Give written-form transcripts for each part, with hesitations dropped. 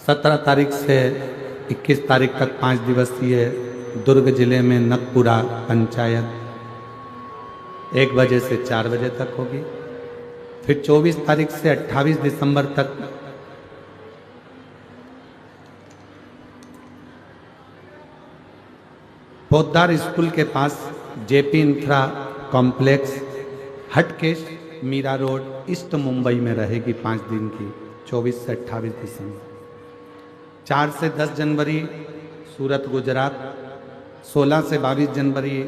17 तारीख से 21 तारीख तक 5 दिवसीय दुर्ग जिले में नकपुरा पंचायत 1 बजे से 4 बजे तक होगी। फिर 24 तारीख से 28 दिसंबर तक पोद्दार स्कूल के पास JP infra complex Hatkesh Mira road east Mumbai में रहेगी 5 दिन की, 24 से 28 दिसंबर। 4 से 10 जनवरी सूरत गुजरात, 16 से 22 जनवरी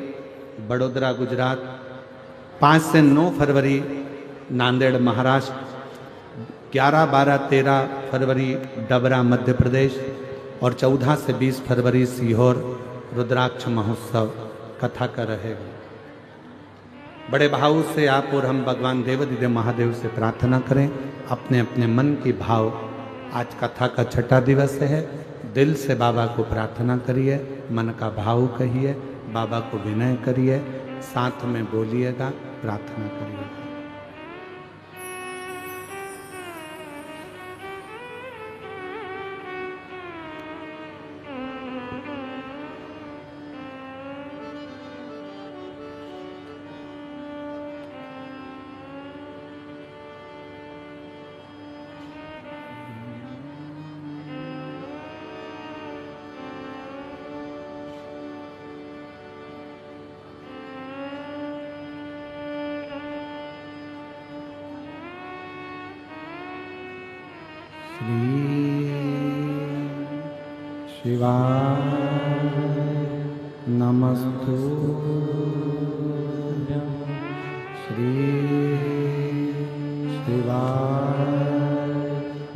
बड़ोदरा गुजरात, 5 से 9 फरवरी नांदेड़ महाराष्ट्र, 11, 12, 13 फरवरी डबरा मध्य प्रदेश और 14 से 20 फरवरी सीहोर रुद्राक्ष महोत्सव कथा का रहेगा। बड़े भाव से आप और हम भगवान देवाधिदेव महादेव से प्रार्थना करें, अपने अपने मन की भाव। आज कथा का 6ठा दिवस है। दिल से बाबा को प्रार्थना करिए, मन का भाव कहिए, बाबा को विनय करिए, साथ में बोलिएगा, प्रार्थना करिएगा। शिवाय नमस्तुभ्यं श्री शिवाय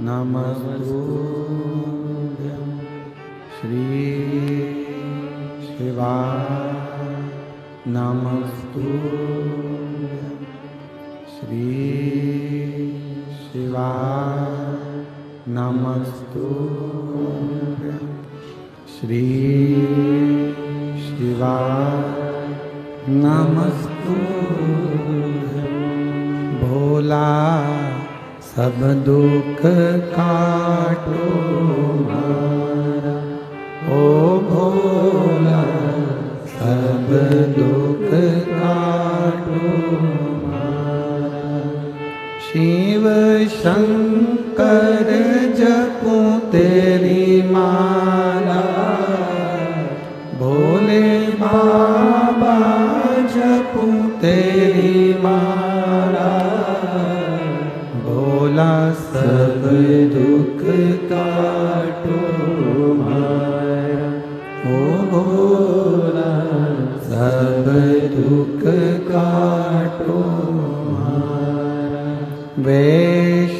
नमस्तुभ्यं श्री शिवाय नमस्तुभ्यं श्री शिवाय नमस्तुभ्यं श्री शिवाय नमस्तुभ्यं। भोला सब दुख काटो मारा, ओ भोला सब दुख काटो मारा। शिव शंकर जपो तेरी माला, भोले बाबा जपो तेरी माला। भोला सब दुख काटो मारा, ओ भोला सब दुख काटो मारा। वेश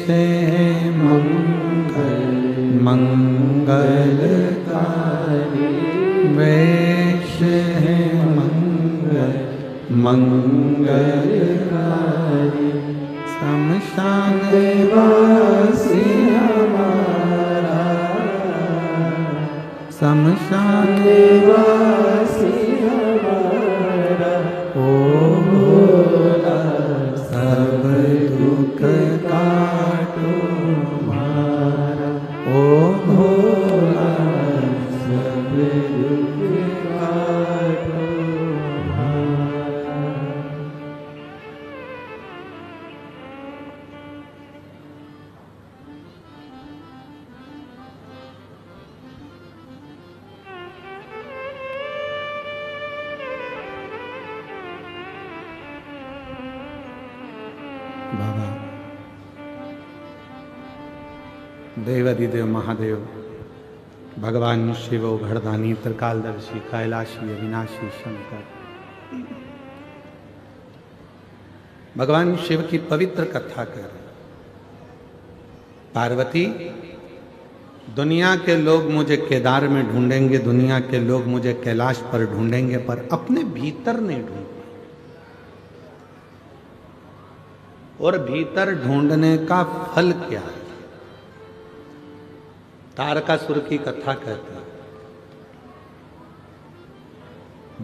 मंगलकारी, वेश है मंगलकारी। शमशान वासी हमारा, शमशान वासी हमारा। ओ भोला सब दुख काटो मारा, ओ भोला सब दुख काटो मारा। बाबा देवाधिदेव महादेव, भगवान शिव घड़दानी त्रिकालदर्शी कैलाशी अविनाशी शंकर, भगवान शिव की पवित्र कथा कर। पार्वती, दुनिया के लोग मुझे केदार में ढूंढेंगे, दुनिया के लोग मुझे कैलाश पर ढूंढेंगे, पर अपने भीतर नहीं ढूंढ। और भीतर ढूंढने का फल क्या है? तारकासुर की कथा कहते हैं।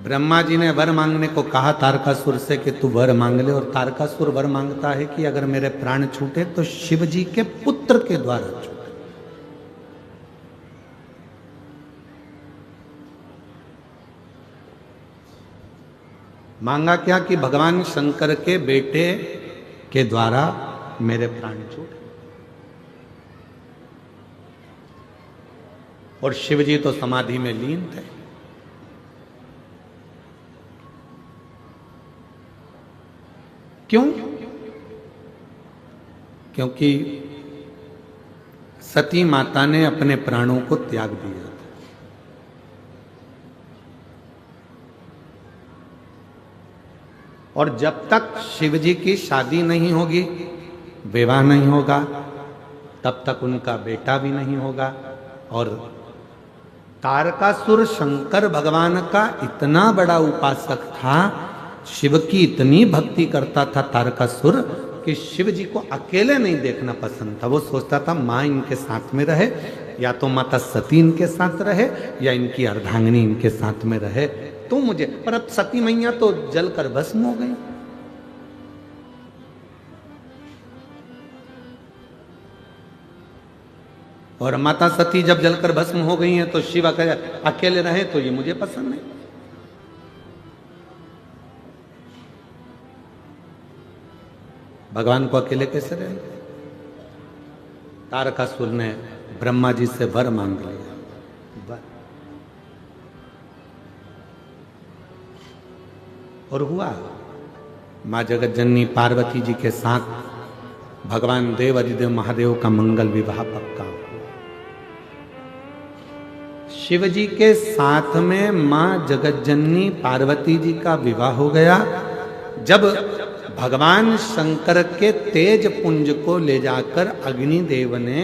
ब्रह्मा जी ने वर मांगने को कहा तारकासुर से कि तू वर मांग ले, और तारकासुर वर मांगता है कि अगर मेरे प्राण छूटे तो शिव जी के पुत्र के द्वारा छूटे। मांगा क्या कि भगवान शंकर के बेटे के द्वारा मेरे प्राण छूटे। और शिव जी तो समाधि में लीन थे। क्यों? क्योंकि सती माता ने अपने प्राणों को त्याग दिया था। और जब तक शिव जी की शादी नहीं होगी, विवाह नहीं होगा, तब तक उनका बेटा भी नहीं होगा। और तारकासुर शंकर भगवान का इतना बड़ा उपासक था, शिव की इतनी भक्ति करता था तारकासुर कि शिव जी को अकेले नहीं देखना पसंद था। वो सोचता था माँ इनके साथ में रहे, या तो माता सती इनके साथ रहे, या इनकी अर्धांगिनी इनके साथ में रहे तो मुझे। पर अब सती मैया तो जलकर भस्म हो गई। और माता सती जब जलकर भस्म हो गई हैं तो शिव अकेले रहे तो ये मुझे पसंद नहीं। भगवान को अकेले कैसे रहे? तारकासुर ने ब्रह्मा जी से वर मांग लिया, वर। और हुआ। मां जगत जननी पार्वती जी के साथ भगवान देव अधिदेव महादेव का मंगल विवाह पक्का हुआ। शिव जी के साथ में मां जगत जननी पार्वती जी का विवाह हो गया जब भगवान शंकर के तेज पुंज को ले जाकर अग्निदेव ने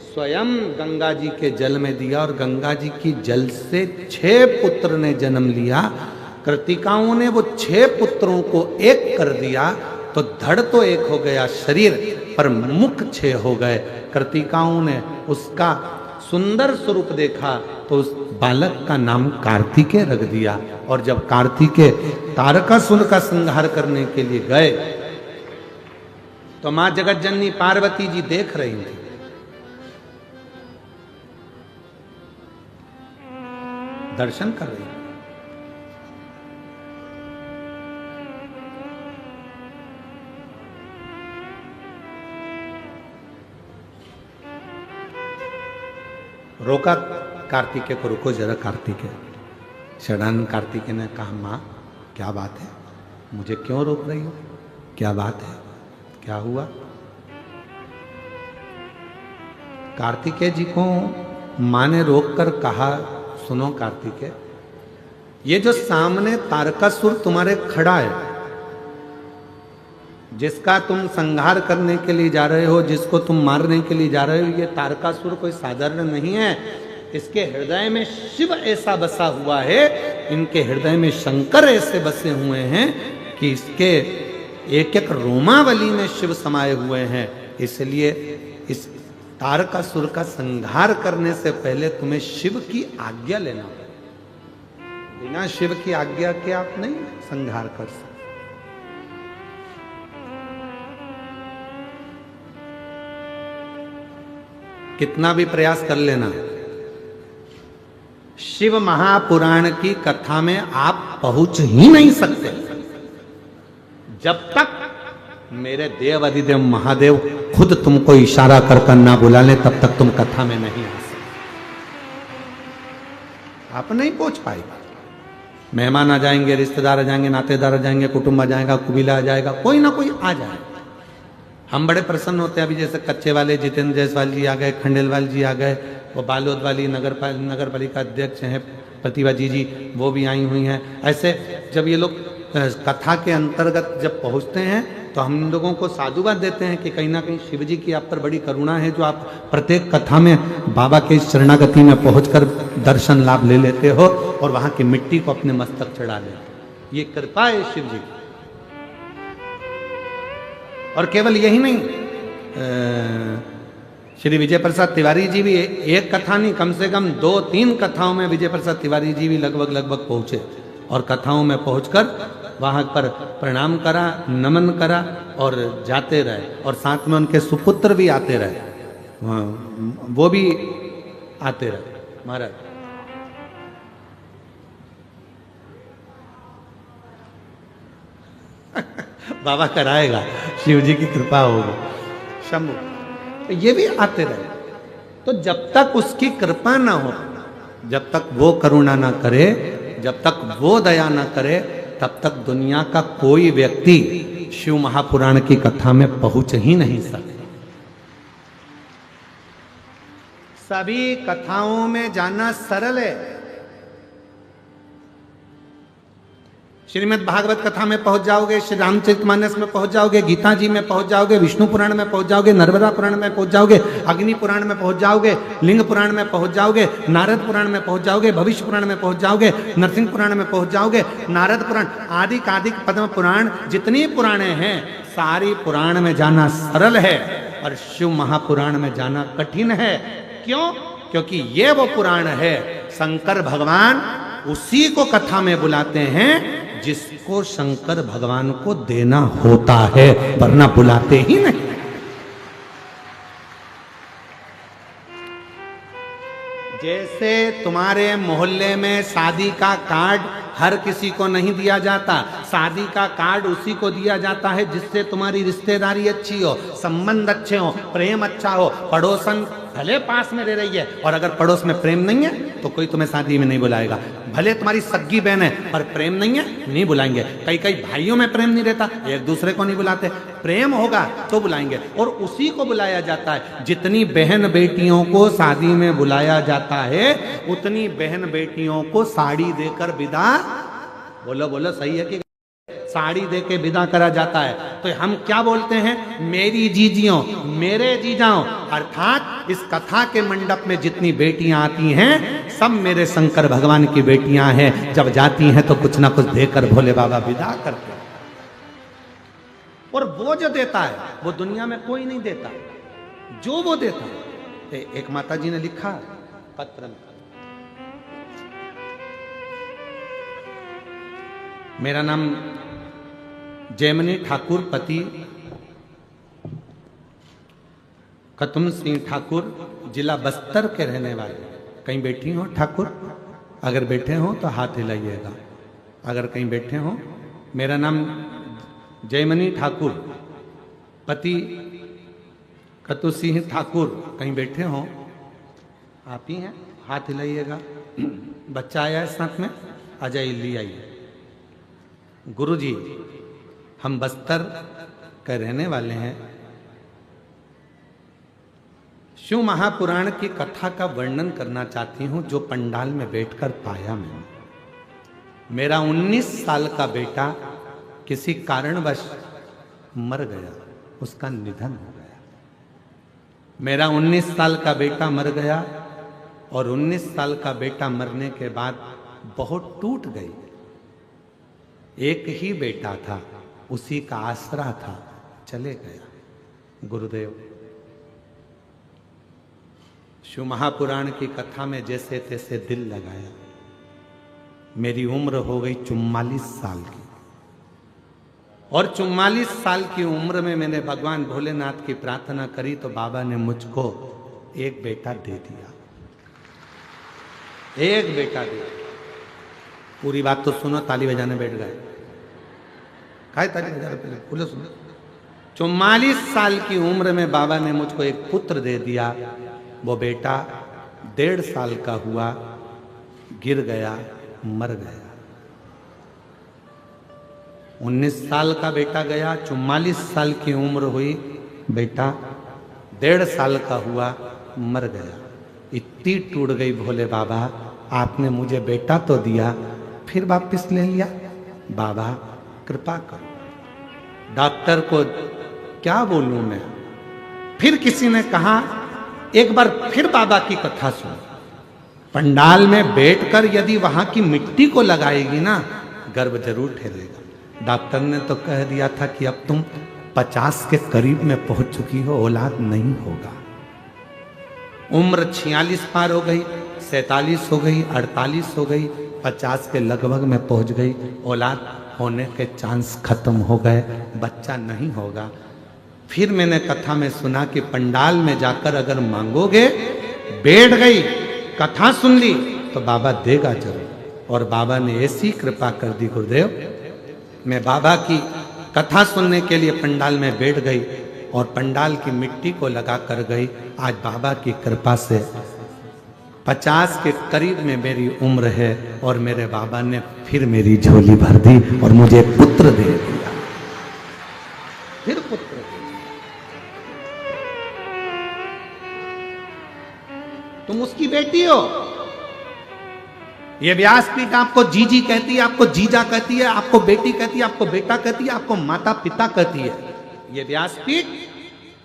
स्वयं गंगा जी के जल में दिया। और गंगा जी की जल से 6 पुत्र ने जन्म लिया। कृतिकाओं ने वो 6 पुत्रों को एक कर दिया तो धड़ तो एक हो गया शरीर, पर मुख 6 हो गए। कृतिकाओं ने उसका सुंदर स्वरूप देखा तो उस बालक का नाम कार्तिकेय रख दिया। और जब कार्तिकेय तारकासुर का संहार करने के लिए गए तो मां जगत जननी पार्वती जी देख रही थी। दर्शन कर रही थी। रोका कार्तिकेय को, रुको जरा कार्तिकेय। षडानंद कार्तिकेय ने कहा मां क्या बात है, मुझे क्यों रोक रही हो, क्या बात है, क्या हुआ? कार्तिकेय जी को मां ने रोक कर कहा सुनो कार्तिकेय, ये जो सामने तारकासुर तुम्हारे खड़ा है, जिसका तुम संहार करने के लिए जा रहे हो, जिसको तुम मारने के लिए जा रहे हो, ये तारकासुर कोई साधारण नहीं है। इसके हृदय में शिव ऐसा बसा हुआ है, इनके हृदय में शंकर ऐसे बसे हुए हैं कि इसके एक एक रोमावली में शिव समाये हुए हैं। इसलिए इस तारकासुर का संहार करने से पहले तुम्हें शिव की आज्ञा लेना होगा। बिना शिव की आज्ञा के आप नहीं संहार कर सकते। कितना भी प्रयास कर लेना, शिव महापुराण की कथा में आप पहुंच ही नहीं सकते जब तक मेरे देव अधिदेव महादेव खुद तुमको इशारा कर ना बुला ले, तब तक तुम कथा में नहीं आ सकते। आप नहीं पहुंच पाएगा। मेहमान आ जाएंगे, रिश्तेदार आ जाएंगे, नातेदार आ जाएंगे, कुटुंब आ जाएगा, कुबीला आ जाएगा, कोई ना कोई आ जाएगा। हम बड़े प्रसन्न होते हैं। अभी जैसे कच्चे वाले जितेंद्र जायसवाल जी आ गए, खंडेलवाल जी आ गए, वो बालोद वाली नगर पालिका अध्यक्ष हैं प्रतिभा जी, वो भी आई हुई हैं। ऐसे जब ये लोग कथा के अंतर्गत जब पहुंचते हैं तो हम लोगों को साधुवाद देते हैं कि कहीं ना कहीं शिव जी की आप पर बड़ी करुणा है, जो आप प्रत्येक कथा में बाबा के शरणागति में पहुंचकर दर्शन लाभ ले लेते हो और वहां की मिट्टी को अपने मस्तक चढ़ा लेते हो। ये कृपा है शिव जी की। और केवल यही नहीं, श्री विजय प्रसाद तिवारी जी भी एक कथा नहीं, कम से कम 2-3 कथाओं में विजय प्रसाद तिवारी जी भी लगभग पहुंचे और कथाओं में पहुंचकर वहां पर प्रणाम करा, नमन करा और जाते रहे। और साथ में उनके सुपुत्र भी आते रहे, वो भी आते रहे। महाराज बाबा कराएगा, शिव जी की कृपा होगी। शंभु तो ये भी आते रहे। तो जब तक उसकी कृपा ना हो, जब तक वो करुणा ना करे, जब तक वो दया ना करे, तब तक दुनिया का कोई व्यक्ति शिव महापुराण की कथा में पहुंच ही नहीं सकता। सभी कथाओं में जाना सरल है। श्रीमद् भागवत कथा में पहुंच जाओगे, श्री रामचरितमानस में पहुंच जाओगे, गीता जी में पहुंच जाओगे, विष्णु पुराण में पहुंच जाओगे, नर्मदा पुराण में पहुंच जाओगे, अग्नि पुराण में पहुंच जाओगे, लिंग पुराण में पहुंच जाओगे, नारद पुराण में पहुंच जाओगे, भविष्य पुराण में पहुंच जाओगे, नरसिंह पुराण में पहुंच जाओगे, नारद पुराण आदि कादिक पद्म पुराण, जितनी पुराणे हैं सारी पुराण में जाना सरल है और शिव महापुराण में जाना कठिन है। क्यों? क्योंकि ये वो पुराण है, शंकर भगवान उसी को कथा में बुलाते हैं जिसको शंकर भगवान को देना होता है, वरना बुलाते ही नहीं। जैसे तुम्हारे मोहल्ले में शादी का कार्ड हर किसी को नहीं दिया जाता, शादी का कार्ड उसी को दिया जाता है जिससे तुम्हारी रिश्तेदारी अच्छी हो, संबंध अच्छे हो, प्रेम अच्छा हो। पड़ोसन भले पास में रह रही है और अगर पड़ोस में प्रेम नहीं है तो कोई तुम्हें शादी में नहीं बुलाएगा। भले तुम्हारी सग्गी बहन है पर प्रेम नहीं है, नहीं बुलाएंगे। कई कई भाइयों में प्रेम नहीं रहता, एक दूसरे को नहीं बुलाते। प्रेम होगा तो बुलाएंगे और उसी को बुलाया जाता है। जितनी बहन बेटियों को शादी में बुलाया जाता है उतनी बहन बेटियों को साड़ी देकर विदा, बोलो बोलो सही है कि साड़ी देके विदा करा जाता है। तो हम क्या बोलते हैं? मेरी जीजियों, मेरे जीजाओं, अर्थात इस कथा के मंडप में जितनी बेटियां आती हैं सब मेरे शंकर भगवान की बेटियां हैं। जब जाती हैं तो कुछ ना कुछ देकर भोले बाबा विदा करते हैं। और वो जो देता है वो दुनिया में कोई नहीं देता, जो वो देता है। एक माता जी ने लिखा पत्र में, मेरा नाम जयमनी ठाकुर, पति कतुम सिंह ठाकुर, जिला बस्तर के रहने वाले। कहीं बैठी हो ठाकुर? अगर बैठे हो तो हाथ हिलाइएगा। अगर कहीं बैठे हो। मेरा नाम जयमनी ठाकुर, पति कतु सिंह ठाकुर। कहीं बैठे हो? आप ही हैं, हाथ हिलाइएगा। बच्चा आया है साथ में, आ जाइए, ले आइए। गुरु जी, हम बस्तर के रहने वाले हैं। शिव महापुराण की कथा का वर्णन करना चाहती हूं जो पंडाल में बैठकर पाया मैंने। मेरा 19 साल का बेटा किसी कारणवश मर गया, उसका निधन हो गया। मेरा 19 साल का बेटा मर गया और 19 साल का बेटा मरने के बाद बहुत टूट गई। एक ही बेटा था, उसी का आसरा था, चले गया गुरुदेव। शिव महापुराण की कथा में जैसे तैसे दिल लगाया। मेरी उम्र हो गई 44 साल की और 44 साल की उम्र में मैंने भगवान भोलेनाथ की प्रार्थना करी तो बाबा ने मुझको एक बेटा दे दिया। एक बेटा दे दिया। पूरी बात तो सुनो, ताली बजाने बैठ गए। काय ताली बजा रहे? पहले बोलो सुनो। 44 साल की उम्र में बाबा ने मुझको एक पुत्र दे दिया। वो बेटा 1.5 साल का हुआ, गिर गया, मर गया। 19 साल का बेटा गया, 44 साल की उम्र हुई, बेटा 1.5 साल का हुआ, मर गया। इतनी टूट गई, भोले बाबा आपने मुझे बेटा तो दिया, फिर वापिस ले लिया। बाबा कृपा करो। डॉक्टर को क्या बोलूं मैं? फिर किसी ने कहा एक बार फिर बाबा की कथा सुनो। पंडाल में बैठकर यदि वहां की मिट्टी को लगाएगी ना, गर्भ जरूर ठहरेगा। डॉक्टर ने तो कह दिया था कि अब तुम 50 के करीब में पहुंच चुकी हो, औलाद नहीं होगा। उम्र 46 पार हो गई, 47 हो गई, 48 हो गई, 50 के लगभग में पहुंच गई। औलाद होने के चांस खत्म हो गए, बच्चा नहीं होगा। फिर मैंने कथा में सुना कि पंडाल में जाकर अगर मांगोगे, बैठ गई, कथा सुन ली तो बाबा देगा जरूर। और बाबा ने ऐसी कृपा कर दी गुरुदेव, मैं बाबा की कथा सुनने के लिए पंडाल में बैठ गई और पंडाल की मिट्टी को लगा कर गई। आज बाबा की कृपा से 50 के करीब में मेरी उम्र है और मेरे बाबा ने फिर मेरी झोली भर दी और मुझे पुत्र दे दिया, फिर पुत्र दे दिया। तुम उसकी बेटी हो। ये व्यासपीठ आपको जीजी कहती है, आपको जीजा कहती है, आपको बेटी कहती है, आपको बेटा कहती है, आपको माता पिता कहती है। ये व्यासपीठ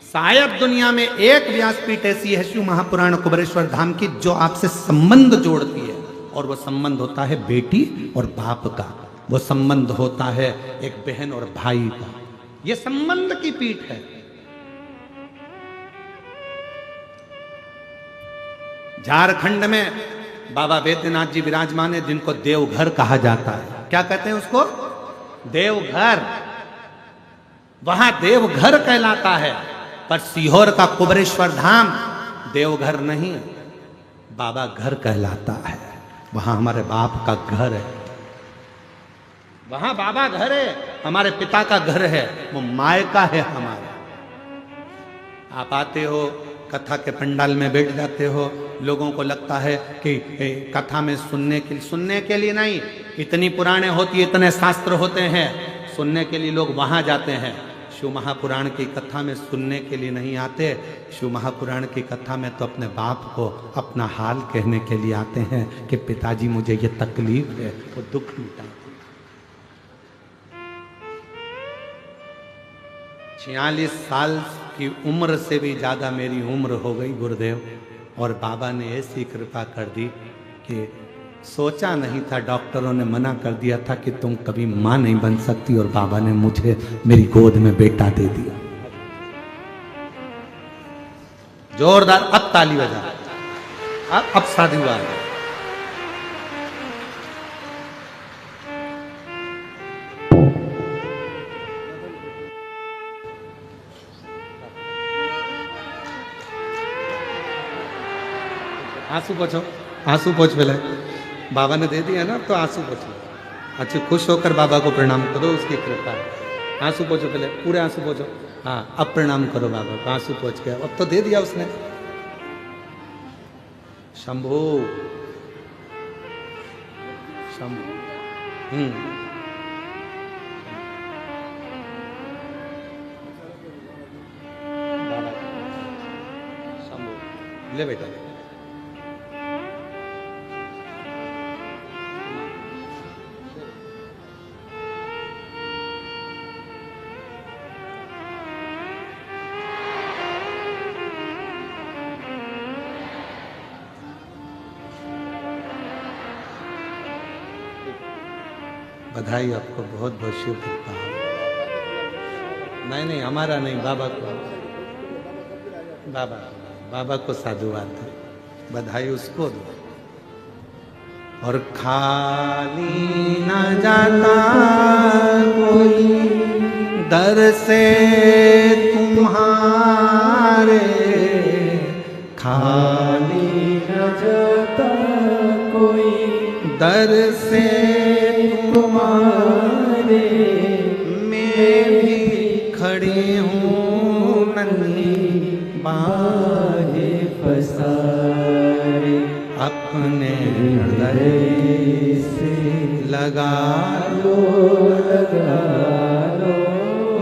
शायद दुनिया में एक व्यासपीठ ऐसी है शिव महापुराण कुबेरेश्वर धाम की जो आपसे संबंध जोड़ती है, और वो संबंध होता है बेटी और बाप का, वो संबंध होता है एक बहन और भाई का। ये संबंध की पीठ है। झारखंड में बाबा वैद्यनाथ जी विराजमान है, जिनको देवघर कहा जाता है। क्या कहते हैं उसको? देवघर। वहां देवघर कहलाता है, पर सीहोर का कुबेरेश्वर धाम देवघर नहीं, बाबा घर कहलाता है। वहां हमारे बाप का घर है, वहां बाबा घर है, हमारे पिता का घर है, वो मायका है हमारा। आप आते हो, कथा के पंडाल में बैठ जाते हो, लोगों को लगता है कि कथा में सुनने के लिए नहीं, इतनी पुराने होती, इतने शास्त्र होते हैं, सुनने के लिए लोग वहां जाते हैं। शिव महापुराण की कथा में सुनने के लिए नहीं आते। शिव महापुराण की कथा में तो अपने बाप को अपना हाल कहने के लिए आते हैं कि पिताजी मुझे ये तकलीफ है, वो दुख मिटा। 46 साल की उम्र से भी ज्यादा मेरी उम्र हो गई गुरुदेव, और बाबा ने ऐसी कृपा कर दी कि सोचा नहीं था, डॉक्टरों ने मना कर दिया था कि तुम कभी मां नहीं बन सकती, और बाबा ने मुझे मेरी गोद में बेटा दे दिया। जोरदार अब ताली बजा, अब शादी हुआ। आंसू पोछो, आंसू पोछ पहले। बाबा ने दे दिया ना, तो आंसू पोछो। अच्छा, खुश होकर बाबा को प्रणाम करो, उसकी कृपा है। आंसू पोछो पहले, पूरे आंसू पोछो। हाँ, अब प्रणाम करो बाबा को, आंसू पोछ के। अब तो दे दिया उसने। शंभू शंभू बाबा शंभू ले बेटा। बधाई आपको, बहुत बहुत शिव कृपा। नहीं, हमारा नहीं, बाबा को, बाबा को साधुवाद दो, बधाई उसको दो। और खाली न जाता कोई दर से तुम्हारे, खाली न जाता कोई दर से तुम्हारे, मैं भी खड़ी हूँ नन्ही बाहे पसारे, अपने हृदय से लगा लो,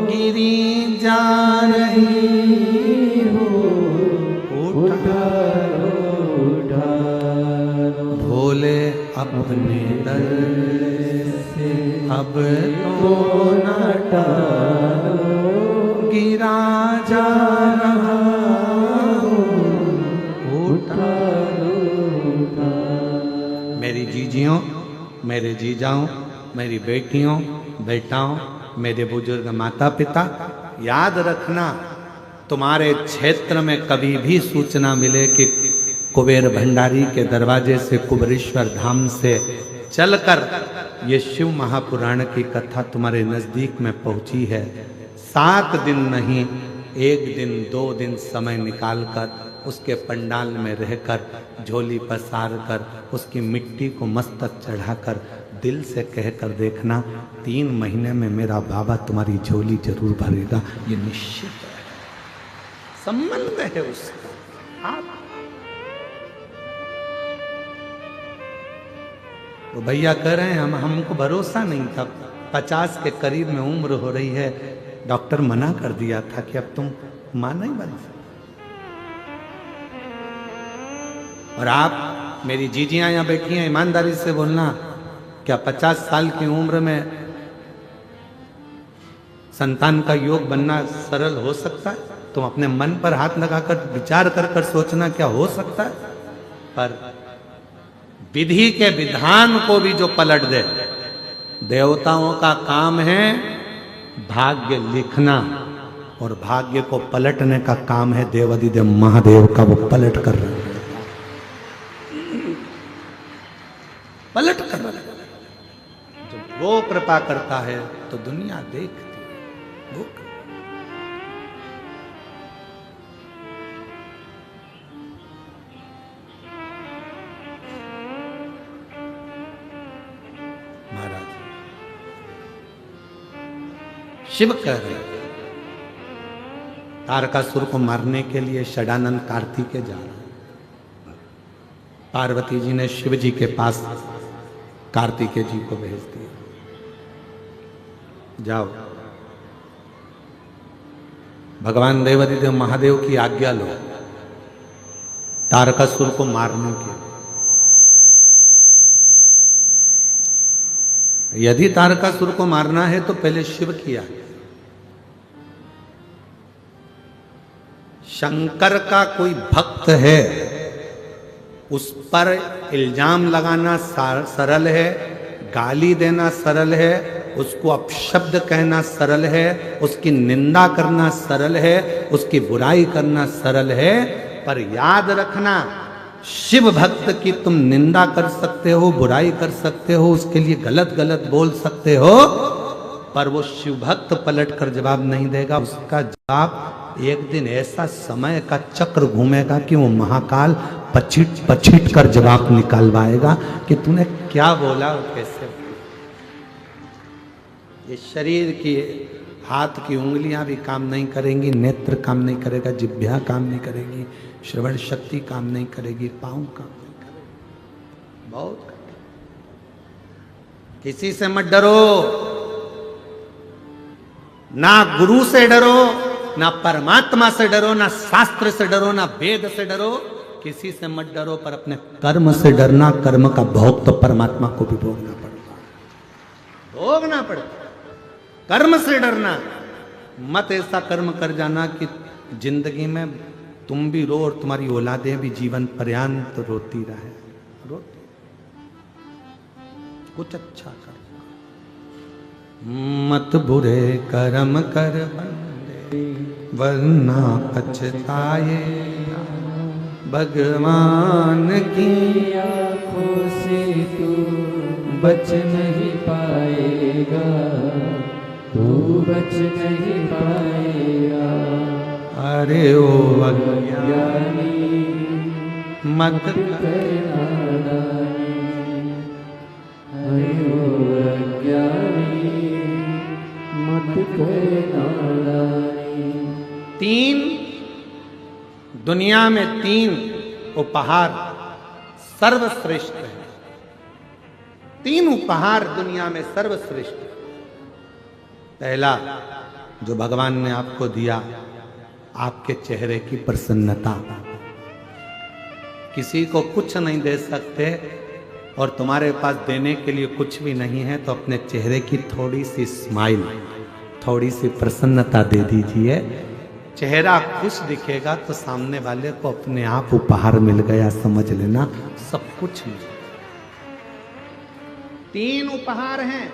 गिरी जा रही हो, उठा भोले अपने दर से अब तो न टालो, गिरा जा रहा हो, उठा लो। मेरी जीजियों, मेरे जीजाओं, मेरी बेटियों, बेटाओं, मेरे बुजुर्ग माता पिता, याद रखना, तुम्हारे क्षेत्र में कभी भी सूचना मिले कि कुबेर भंडारी के दरवाजे से कुबेरेश्वर धाम से चलकर ये शिव महापुराण की कथा तुम्हारे नजदीक में पहुंची है, 7 दिन नहीं, 1 दिन 2 दिन समय निकालकर उसके पंडाल में रहकर, झोली पसार कर, उसकी मिट्टी को मस्तक चढ़ाकर दिल से कह कर देखना, 3 महीने में मेरा बाबा तुम्हारी झोली जरूर भरेगा, ये निश्चित है, संबंध है उसका। आप तो भैया कह रहे हैं हमको भरोसा नहीं था, 50 के करीब में उम्र हो रही है, डॉक्टर मना कर दिया था कि अब तुम मां नहीं बन सकते। और आप मेरी जीजियां यहां बैठी हैं, ईमानदारी से बोलना, क्या 50 साल की उम्र में संतान का योग बनना सरल हो सकता है? तुम अपने मन पर हाथ लगाकर विचार कर सोचना, क्या हो सकता है? पर विधि के विधान को भी जो पलट दे, देवताओं का काम है भाग्य लिखना, और भाग्य को पलटने का काम है देवाधिदेव महादेव का, वो पलट कर रहे हैं, पलट कर रहे हैं। जब वो कृपा करता है तो दुनिया देखती है, वो महाराज शिव कह रहे हैं, तारकासुर को मारने के लिए षडानंद कार्तिकेय जा रहे हैं। पार्वती जी ने शिव जी के पास कार्तिकेय जी को भेज दिया, जाओ भगवान देवाधिदेव महादेव की आज्ञा लो तारकासुर को मारने के। यदि तारकासुर को मारना है तो पहले शिव की आज्ञा। शंकर का कोई भक्त है, उस पर इल्जाम लगाना सरल है, गाली देना सरल है, उसको अपशब्द कहना सरल है, उसकी निंदा करना सरल है, उसकी बुराई करना सरल है। पर याद रखना, शिव भक्त की तुम निंदा कर सकते हो, बुराई कर सकते हो, उसके लिए गलत गलत बोल सकते हो, पर वो शिव भक्त पलट कर जवाब नहीं देगा। उसका जवाब एक दिन ऐसा समय का चक्र घूमेगा कि वो महाकाल पछिट कर जवाब निकालवाएगा कि तूने क्या बोला और कैसे। ये शरीर की हाथ की उंगलियां भी काम नहीं करेंगी, नेत्र काम नहीं करेगा, जिह्वा काम नहीं करेगी, श्रवण शक्ति काम नहीं करेगी, पांव काम नहीं करेगी, बहुत। किसी से मत डरो, ना गुरु से डरो, ना परमात्मा से डरो, ना शास्त्र से डरो, ना वेद से डरो, किसी से मत डरो, पर अपने कर्म से डरना। कर्म का भोग तो परमात्मा को भी भोगना पड़ता है, भोगना पड़ता है। कर्म से डरना, मत ऐसा कर्म कर जाना कि जिंदगी में तुम भी रो और तुम्हारी औलादें भी जीवन पर्यंत रोती रहे। रोती, कुछ अच्छा कर, मत बुरे कर्म कर बंदे, वरना पछताए भगवान की आँखों से तू बच नहीं पाएगा, तू बच नहीं पाएगा। अरे ओ अज्ञानी मत करना दानी, अरे ओ अज्ञानी मत करना दानी। 3 दुनिया में 3 उपहार सर्वश्रेष्ठ है। 3 उपहार दुनिया में सर्वश्रेष्ठ। पहला जो भगवान ने आपको दिया, आपके चेहरे की प्रसन्नता। किसी को कुछ नहीं दे सकते और तुम्हारे पास देने के लिए कुछ भी नहीं है, तो अपने चेहरे की थोड़ी सी स्माइल, थोड़ी सी प्रसन्नता दे दीजिए। चेहरा खुश दिखेगा तो सामने वाले को अपने आप उपहार मिल गया, समझ लेना, सब कुछ मिल। 3 उपहार हैं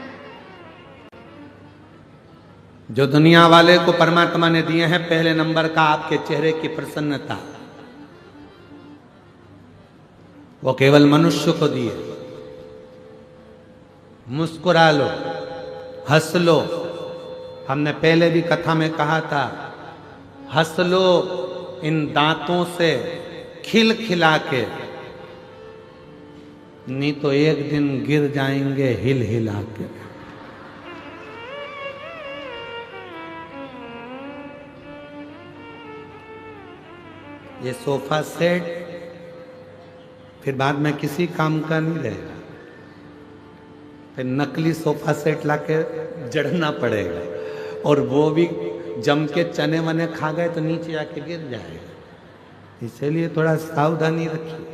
जो दुनिया वाले को परमात्मा ने दिए हैं। पहले नंबर का आपके चेहरे की प्रसन्नता, वो केवल मनुष्य को दिए। मुस्कुरा लो, हंस लो। हमने पहले भी कथा में कहा था, हंस लो इन दांतों से खिल खिला के। नहीं तो एक दिन गिर जाएंगे हिल हिला के। ये सोफा सेट फिर बाद में किसी काम का नहीं रहेगा, फिर नकली सोफा सेट लाके जड़ना पड़ेगा, और वो भी जम के चने वने खा गए तो नीचे आके गिर जाएगा। इसलिए थोड़ा सावधानी रखिए।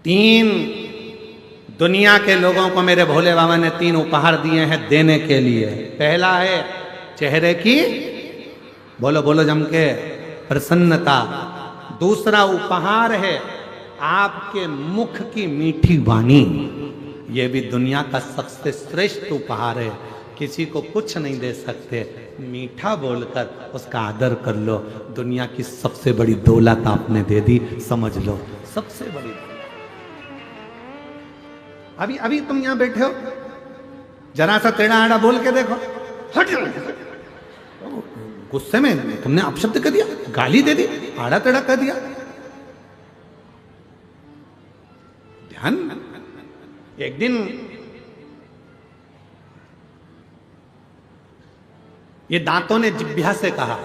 3 दुनिया के लोगों को मेरे भोले बाबा ने 3 उपहार दिए हैं देने के लिए। पहला है चेहरे की, बोलो बोलो जम के, प्रसन्नता। दूसरा उपहार है आपके मुख की मीठी वाणी। यह भी दुनिया का सबसे श्रेष्ठ उपहार है। किसी को कुछ नहीं दे सकते, मीठा बोलकर उसका आदर कर लो। दुनिया की सबसे बड़ी दौलत आपने दे दी, समझ लो, सबसे बड़ी दौलत। अभी तुम यहां बैठे हो, जरा सा टेढ़ा आड़ा बोल के देखो, हट गुस्से में तुमने अपशब्द कर दिया, गाली दे दी, आड़ा टेढ़ा कर दिया। ध्यान। एक दिन ये दांतों ने जिह्वा से कहा,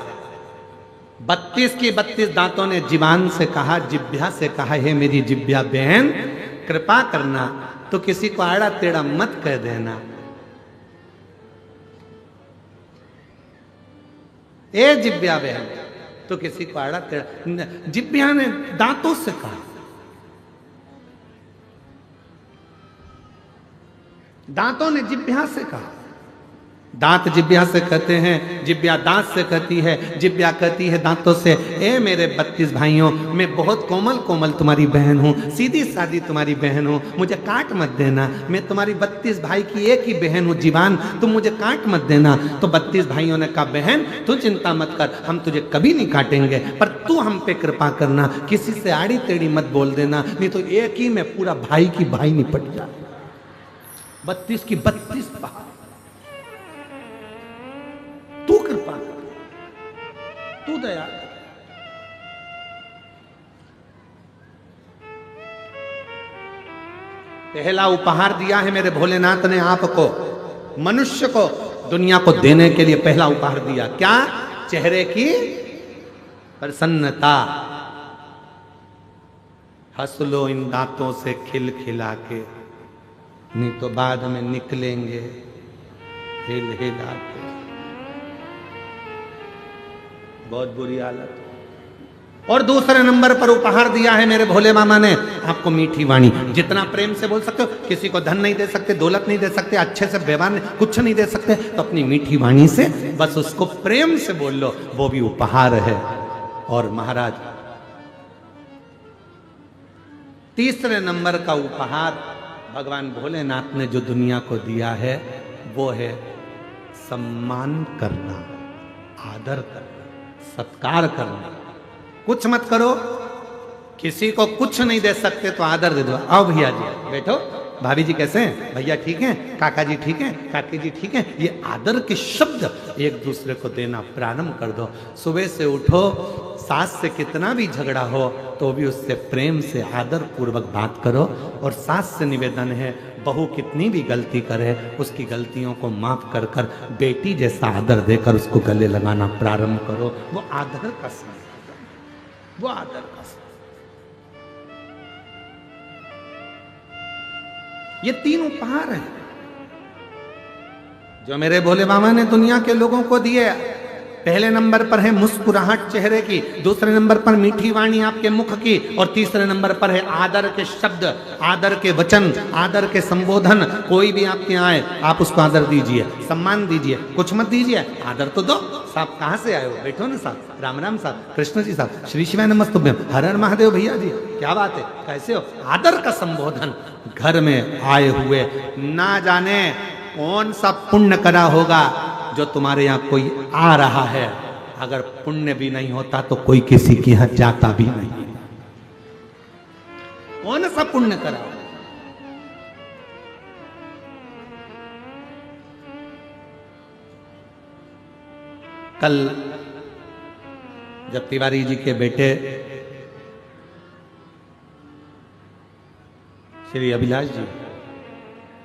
32 की 32 दांतों ने जीवान से कहा, जिह्वा से कहा, हे मेरी जिह्वा बहन, कृपा करना तो किसी को आड़ा टेढ़ा मत कह देना। ए जिह्वा बहन, तो किसी को आड़ा टेढ़ा, जिह्वा ने दांतों से कहा, दांतों ने जिह्वा से कहा। दांत जिह्वा से कहते हैं, जिह्वा दांत से कहती है, जिह्वा कहती है दांतों से, ए मेरे 32 भाइयों, मैं बहुत कोमल कोमल तुम्हारी बहन हूँ, सीधी सादी तुम्हारी बहन हूँ, मुझे काट मत देना। मैं तुम्हारी 32 भाई की एक ही बहन हूँ जीवान, तुम मुझे काट मत देना। तो 32 भाइयों ने कहा, बहन तू चिंता मत कर, हम तुझे कभी नहीं काटेंगे, पर तू हम पे कृपा करना, किसी से आड़ी टेढ़ी मत बोल देना, नहीं तो एक ही में पूरा भाई की भाई निपट जाए। 32 की 32 पहाड़, तू कृपा कर, तू दया कर। पहला उपहार दिया है मेरे भोलेनाथ ने आपको, मनुष्य को, दुनिया को देने के लिए पहला उपहार दिया। क्या? चेहरे की प्रसन्नता। हंस लो इन दांतों से खिल खिला के, नहीं तो बाद में निकलेंगे हिल हिला के। बहुत बुरी हालत। और दूसरे नंबर पर उपहार दिया है मेरे भोले मामा ने आपको मीठी वाणी। जितना प्रेम से बोल सकते हो, किसी को धन नहीं दे सकते, दौलत नहीं दे सकते, अच्छे से व्यवहार कुछ नहीं दे सकते, तो अपनी मीठी वाणी से बस उसको प्रेम से बोल लो, वो भी उपहार है। और महाराज, तीसरे नंबर का उपहार भगवान भोलेनाथ ने जो दुनिया को दिया है, वो है सम्मान करना, आदर करना, सत्कार करना। कुछ मत करो, किसी को कुछ नहीं दे सकते तो आदर दे दो। आओ भैया जी बैठो, भाभी जी कैसे हैं, भैया ठीक हैं, काका जी ठीक हैं, काकी जी ठीक हैं। ये आदर के शब्द एक दूसरे को देना प्रारंभ कर दो। सुबह से उठो, सास से कितना भी झगड़ा हो तो भी उससे प्रेम से आदर पूर्वक बात करो। और सास से निवेदन है, बहू कितनी भी गलती करे उसकी गलतियों को माफ कर कर बेटी जैसा आदर देकर उसको गले लगाना प्रारंभ करो। वो आदर का संस्कार, वो आदर का संस्कार। ये 3 उपहार हैं जो मेरे भोले बाबा ने दुनिया के लोगों को दिए। पहले नंबर पर है मुस्कुराहट चेहरे की, दूसरे नंबर पर मीठी वाणी आपके मुख की, और तीसरे नंबर पर है आदर के शब्द, आदर के वचन, आदर के संबोधन। कोई भी आपके यहाँ आए आप उसको आदर दीजिए, सम्मान दीजिए, कुछ मत दीजिए, आदर तो दो। साहब कहाँ से आए हो, बैठो ना साहब, राम राम साहब, कृष्ण जी साहब, श्री शिवाय नमस्तुभ्यम, हर हर महादेव भैया जी, क्या बात है, कैसे हो। आदर का संबोधन। घर में आए हुए ना जाने कौन सा पुण्य करा होगा जो तुम्हारे यहाँ कोई आ रहा है। अगर पुण्य भी नहीं होता तो कोई किसी के यहाँ जाता भी नहीं। कौन सा पुण्य करा। कल जब तिवारी जी के बेटे श्री अभिलाष जी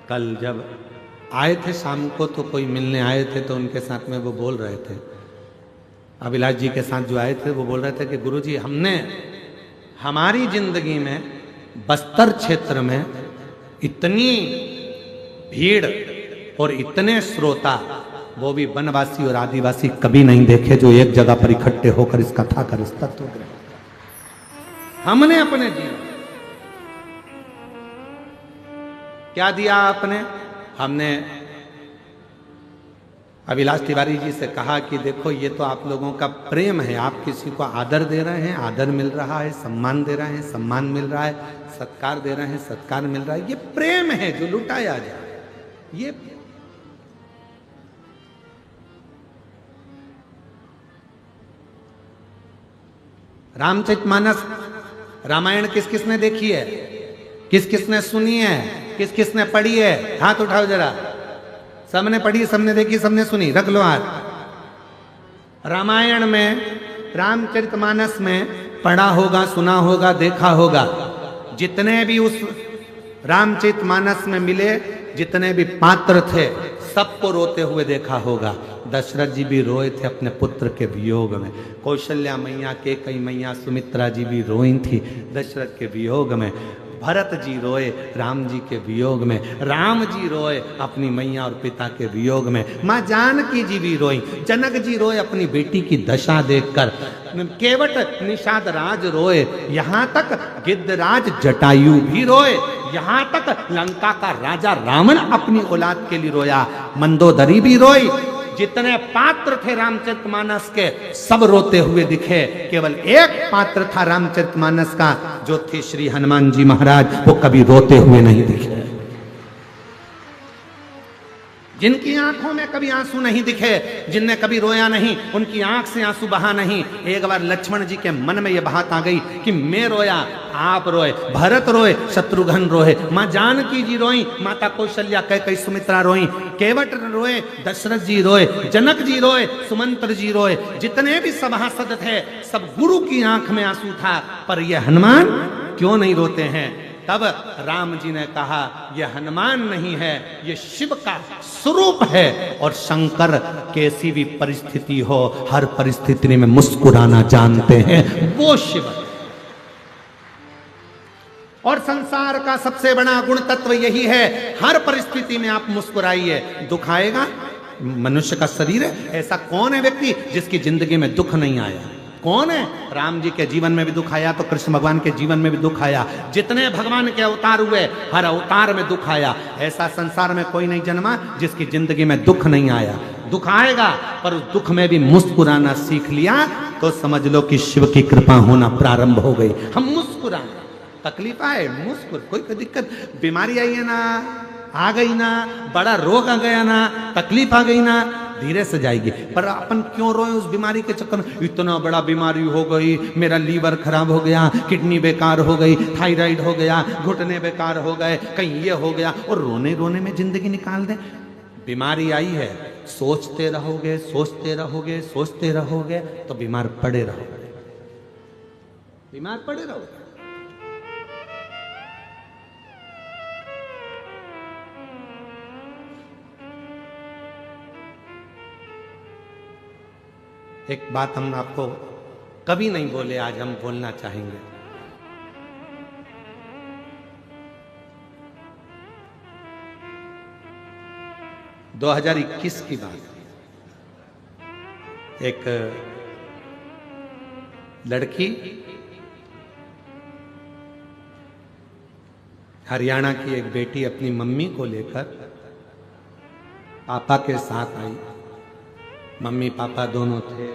कल जब आए थे शाम को तो कोई मिलने आए थे तो उनके साथ में वो बोल रहे थे, अभिलाष जी के साथ जो आए थे वो बोल रहे थे कि गुरुजी हमने हमारी जिंदगी में बस्तर क्षेत्र में इतनी भीड़ और इतने श्रोता, वो भी वनवासी और आदिवासी, कभी नहीं देखे जो एक जगह पर इकट्ठे होकर इस कथा कर इस तत्व ग्रहण। हमने अपने जीवन क्या दिया आपने? हमने अभिलाष तिवारी जी से कहा कि देखो ये तो आप लोगों का प्रेम है, आप किसी को आदर दे रहे हैं, आदर मिल रहा है, सम्मान दे रहे हैं, सम्मान मिल रहा है, सत्कार दे रहे हैं, सत्कार मिल रहा है, ये प्रेम है जो लुटाया जाए। ये रामचरितमानस रामायण किस किसने देखी है, किस किसने सुनी है, किस किसने पढ़ी है? हाथ उठाओ जरा। सबने पढ़ी, सबने देखी, सबने सुनी, रख लो हाथ। रामायण में, रामचरितमानस में पढ़ा होगा, सुना होगा, देखा होगा। जितने भी उस रामचरितमानस में मिले, जितने भी पात्र थे, सबको रोते हुए देखा होगा। दशरथ जी भी रोए थे अपने पुत्र के वियोग में, कौशल्या मैया, कैकेयी मैया, सुमित्रा जी भी रोई थी दशरथ के वियोग में, भरत जी रोए राम जी के वियोग में, राम जी रोए अपनी मैया और पिता के वियोग में, माँ जानकी जी भी रोई, जनक जी रोए अपनी बेटी की दशा देखकर, केवट निषाद राज रोए, यहाँ तक गिद्धराज जटायु भी रोए, यहाँ तक लंका का राजा रावण अपनी औलाद के लिए रोया, मंदोदरी भी रोई। जितने पात्र थे रामचरितमानस के सब रोते हुए दिखे, केवल एक पात्र था रामचरितमानस का, जो थे श्री हनुमान जी महाराज, वो कभी रोते हुए नहीं दिखे। जिनकी आंखों में कभी आंसू नहीं दिखे, जिनने कभी रोया नहीं, उनकी आंख से आंसू बहा नहीं। एक बार लक्ष्मण जी के मन में यह बात आ गई कि मैं रोया, आप रोए, भरत रोए, शत्रुघ्न रोए, माँ जानकी जी रोई, माता कौशल्या, कैकेयी, सुमित्रा रोई, केवट रोए, दशरथ जी रोए, जनक जी रोए, सुमंत्र जी रोए, जितने भी सभासद थे, सब गुरु की आंख में आंसू था, पर ये हनुमान क्यों नहीं रोते हैं? तब राम जी ने कहा यह हनुमान नहीं है, यह शिव का स्वरूप है, और शंकर कैसी भी परिस्थिति हो, हर परिस्थिति में मुस्कुराना जानते हैं, वो शिव है। और संसार का सबसे बड़ा गुण तत्व यही है, हर परिस्थिति में आप मुस्कुराइए। दुख आएगा, मनुष्य का शरीर है, ऐसा कौन है व्यक्ति जिसकी जिंदगी में दुख नहीं आया? कौन है? राम जी के जीवन में भी दुख आया तो कृष्ण भगवान के जीवन में भी दुख आया, जितने भगवान के अवतार हुए हर अवतार में दुख आया। ऐसा संसार में कोई नहीं जन्मा जिसकी जिंदगी में दुख नहीं आया। दुख आएगा, पर उस दुख में भी मुस्कुराना सीख लिया तो समझ लो कि शिव की कृपा होना प्रारंभ हो गई। हम मुस्कुराएं, तकलीफ आए मुस्कुर, कोई दिक्कत, बीमारी आई है ना, आ गई ना, बड़ा रोग आ गया ना, तकलीफ आ गई ना, धीरे से जाएगी। पर अपन क्यों रोए उस बीमारी के चक्कर में? इतना बड़ा बीमारी हो गई, मेरा लीवर खराब हो गया, किडनी बेकार हो गई, थायराइड हो गया, घुटने बेकार हो गए, कहीं ये हो गया, और रोने रोने में जिंदगी निकाल दे। बीमारी आई है, सोचते रहोगे, सोचते रहोगे, सोचते रहोगे तो बीमार पड़े रहोगे, बीमार पड़े रहोगे। एक बात हम आपको कभी नहीं बोले, आज हम बोलना चाहेंगे। – 2021 की बात। एक लड़की हरियाणा की एक बेटी अपनी मम्मी को लेकर पापा के साथ आई। मम्मी पापा दोनों थे।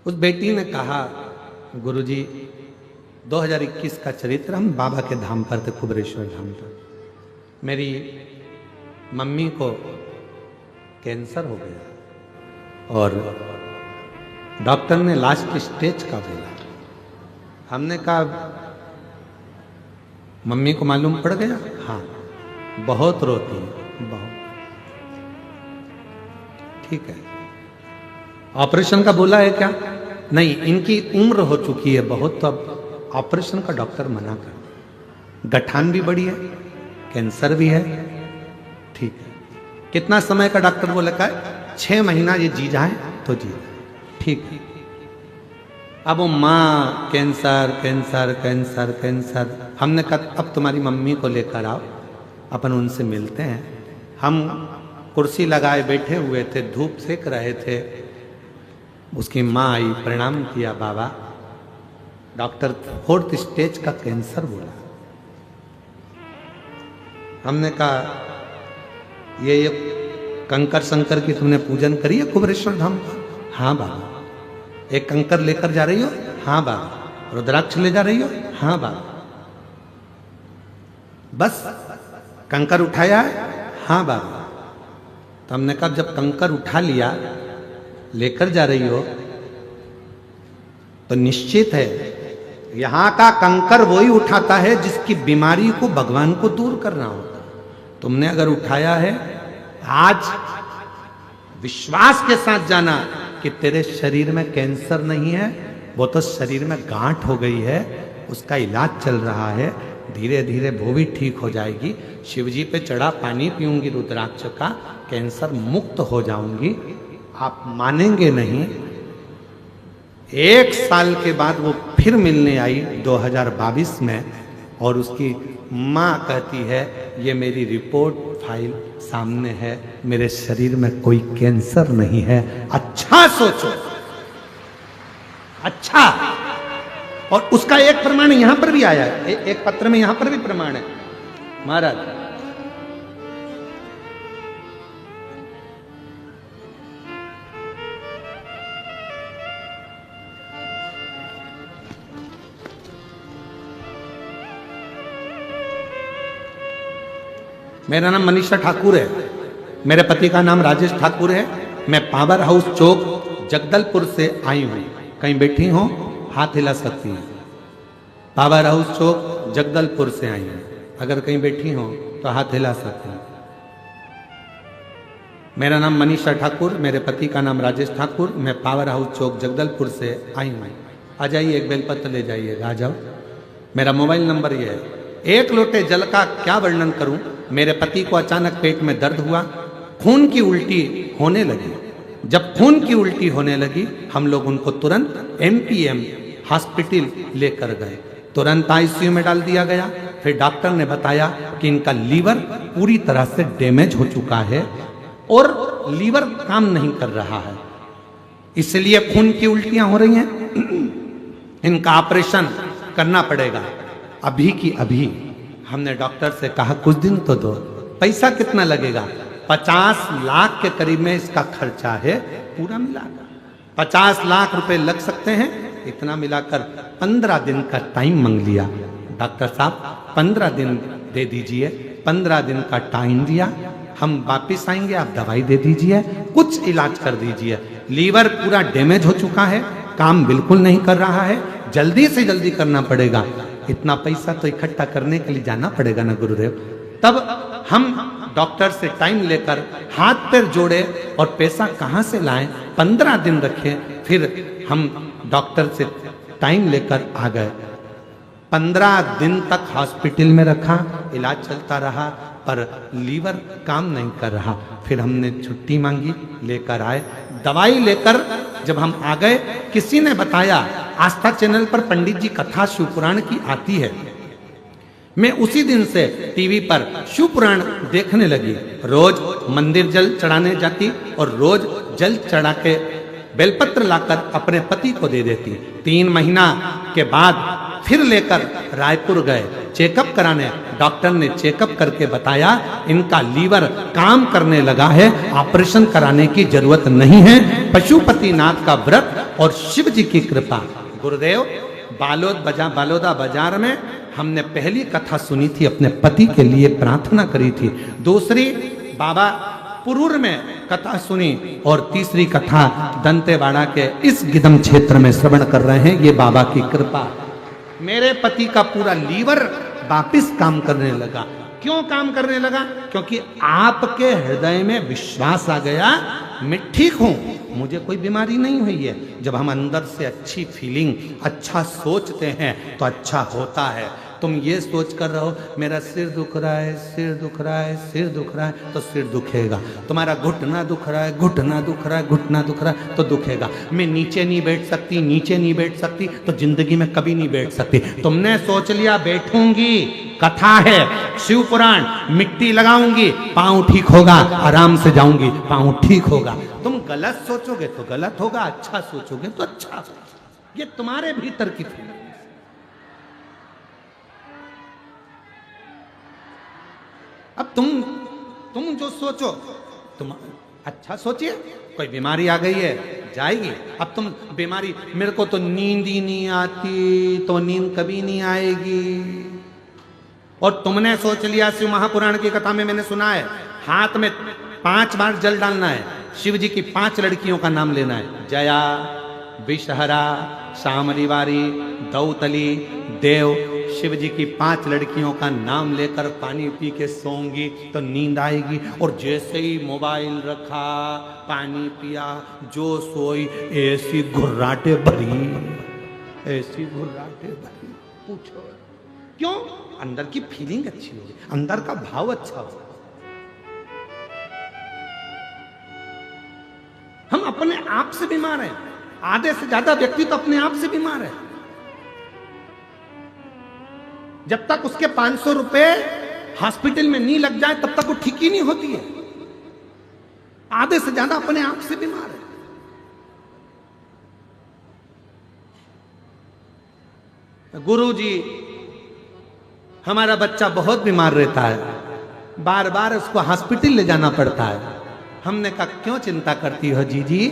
उस बेटी ने कहा, गुरुजी 2021 का चरित्र, हम बाबा के धाम पर थे, कुबरेश्वर धाम पर। मेरी मम्मी को कैंसर हो गया और डॉक्टर ने लास्ट स्टेज का बोला। हमने कहा मम्मी को मालूम पड़ गया? हाँ, बहुत रोती है, बहुत। ठीक है, ऑपरेशन का बोला है क्या? नहीं, इनकी उम्र हो चुकी है बहुत, तो अब ऑपरेशन का डॉक्टर मना कर। गठान भी बड़ी है, कैंसर भी है, ठीक है। कितना समय का डॉक्टर बोला है? 6 महीना ये जी जाए तो जी, ठीक है। अब वो माँ कैंसर कैंसर कैंसर कैंसर, हमने कहा अब तुम्हारी मम्मी को लेकर आओ, अपन उनसे मिलते हैं। हम कुर्सी लगाए बैठे हुए थे, धूप सेक रहे थे। उसकी माँ आई, प्रणाम किया, बाबा डॉक्टर 4th स्टेज का कैंसर बोला। हमने कहा ये कंकर शंकर की तुमने पूजन करी है कुबरेश्वर धाम का? हाँ बाबा। एक कंकर लेकर जा रही हो? हाँ बाबा। रुद्राक्ष ले जा रही हो? हाँ बाबा। बस कंकर उठाया है? हाँ बाबा। तो हमने कहा जब कंकर उठा लिया, लेकर जा रही हो, तो निश्चित है यहां का कंकर वही उठाता है जिसकी बीमारी को भगवान को दूर करना होता है। तुमने अगर उठाया है, आज विश्वास के साथ जाना कि तेरे शरीर में कैंसर नहीं है, वो तो शरीर में गांठ हो गई है, उसका इलाज चल रहा है, धीरे धीरे वो भी ठीक हो जाएगी। शिवजी पे चढ़ा पानी पीऊंगी रुद्राक्ष का, कैंसर मुक्त हो जाऊंगी। आप मानेंगे नहीं, 1 साल के बाद वो फिर मिलने आई 2022 में, और उसकी माँ कहती है ये मेरी रिपोर्ट फाइल सामने है, मेरे शरीर में कोई कैंसर नहीं है। अच्छा सोचो, अच्छा। और उसका एक प्रमाण यहां पर भी आया है, एक पत्र में यहां पर भी प्रमाण है महाराज। मेरा नाम मनीषा ठाकुर है, मेरे पति का नाम राजेश ठाकुर है। मैं पावर हाउस चौक जगदलपुर से आई हूं। कहीं बैठी हो हाथ हिला सकती हैं। पावर हाउस चौक जगदलपुर से आई हूं, अगर कहीं बैठी हो तो हाथ हिला सकती हैं। मेरा नाम मनीषा ठाकुर, मेरे पति का नाम राजेश ठाकुर। मैं पावर हाउस चौक जगदलपुर से आई हूं। आ जाइए, एक बेलपत्र ले जाइएगा, आ जाओ। मेरा मोबाइल नंबर ये है। 1 लोटे जल का क्या वर्णन करूं। मेरे पति को अचानक पेट में दर्द हुआ, खून की उल्टी होने लगी। जब खून की उल्टी होने लगी, हम लोग उनको तुरंत MPM हॉस्पिटल लेकर गए। तुरंत ICU में डाल दिया गया। फिर डॉक्टर ने बताया कि इनका लीवर पूरी तरह से डैमेज हो चुका है और लीवर काम नहीं कर रहा है, इसलिए खून की उल्टियां हो रही हैं। इनका ऑपरेशन करना पड़ेगा अभी की अभी। हमने डॉक्टर से कहा कुछ दिन तो दो, पैसा कितना लगेगा? 50 लाख के करीब में इसका खर्चा है पूरा मिलाकर। 50 लाख रुपए लग सकते हैं। इतना मिलाकर 15 दिन का टाइम मांग लिया। डॉक्टर साहब 15 दिन दे दीजिए। 15 दिन का टाइम दिया, हम वापिस आएंगे, आप दवाई दे दीजिए, कुछ इलाज कर दीजिए। लीवर पूरा डैमेज हो चुका है, काम बिल्कुल नहीं कर रहा है, जल्दी से जल्दी करना पड़ेगा। इतना पैसा तो इकट्ठा करने के लिए जाना पड़ेगा ना गुरुदेव। तब हम डॉक्टर से टाइम लेकर हाथ पैर जोड़े और पैसा कहाँ से लाएं, 15 दिन रखे। फिर हम डॉक्टर से टाइम लेकर आ गए। 15 दिन तक हॉस्पिटल में रखा, इलाज चलता रहा, पर लीवर काम नहीं कर रहा। फिर हमने छुट्टी मांगी, लेकर आए। दवाई लेकर जब हम आ गए, किसी ने बताया आस्था चैनल पर पंडित जी कथा शिवपुराण की आती है। मैं उसी दिन से टीवी पर शिवपुराण देखने लगी। रोज मंदिर जल चढ़ाने जाती और रोज जल चढ़ा के बेलपत्र लाकर अपने पति को दे देती। 3 महीना के बाद फिर लेकर रायपुर गए चेकअप कराने। डॉक्टर ने चेकअप करके बताया इनका लीवर काम करने लगा है, ऑपरेशन कराने की जरूरत नहीं है। पशुपतिनाथ का व्रत और शिव जी की कृपा। गुरुदेव बालोदा बाजार में हमने पहली कथा सुनी थी, अपने पति के लिए प्रार्थना करी थी। दूसरी बाबा पुरूर में कथा सुनी और तीसरी कथा दंतेवाड़ा के इस गिदम क्षेत्र में श्रवण कर रहे हैं। ये बाबा की कृपा। मेरे पति का पूरा लीवर वापिस काम करने लगा। क्यों काम करने लगा? क्योंकि आपके हृदय में विश्वास आ गया मैं ठीक हूं, मुझे कोई बीमारी नहीं हुई है। जब हम अंदर से अच्छी फीलिंग, अच्छा सोचते हैं तो अच्छा होता है। तुम ये सोच कर रहो मेरा सिर दुख रहा है, सिर दुख रहा है, सिर दुख रहा है, तो सिर दुखेगा। तुम्हारा घुटना दुख रहा है, घुटना दुख रहा है, घुटना दुख रहा है, तो दुखेगा। मैं नीचे नहीं बैठ सकती, नीचे नहीं बैठ सकती, तो जिंदगी में कभी नहीं बैठ सकती। तुमने सोच लिया बैठूंगी, कथा है, शिव पुराण, मिट्टी लगाऊंगी, पांव ठीक होगा, आराम से जाऊंगी, पांव ठीक होगा। तुम गलत सोचोगे तो गलत होगा, अच्छा सोचोगे तो अच्छा होगा। ये तुम्हारे भीतर की फीलिंग। अब तुम जो सोचो, तुम अच्छा सोचिए। कोई बीमारी आ गई है, जाएगी। अब तुम बीमारी, मेरे को तो नींद ही नहीं आती, तो नींद कभी नहीं आएगी। और तुमने सोच लिया, शिव महापुराण की कथा में मैंने सुना है, हाथ में 5 बार जल डालना है, शिव जी की 5 लड़कियों का नाम लेना है, जया, विषहरा, शामरीवारी, दौतली, देव। शिव जी की 5 लड़कियों का नाम लेकर पानी पी के सोऊंगी तो नींद आएगी। और जैसे ही मोबाइल रखा, पानी पिया, जो सोई, ऐसी घुर्राटे भरी, ऐसी घुर्राटे भरी, पूछो क्यों? अंदर की फीलिंग अच्छी होगी, अंदर का भाव अच्छा हो। हम अपने आप से बीमार हैं। आधे से ज्यादा व्यक्ति तो अपने आप से बीमार है। जब तक उसके 500 रुपए हॉस्पिटल में नहीं लग जाए तब तक वो ठीक ही नहीं होती है। आधे से ज्यादा अपने आप से बीमार है। गुरुजी, हमारा बच्चा बहुत बीमार रहता है, बार बार उसको हॉस्पिटल ले जाना पड़ता है। हमने कहा क्यों चिंता करती हो जीजी,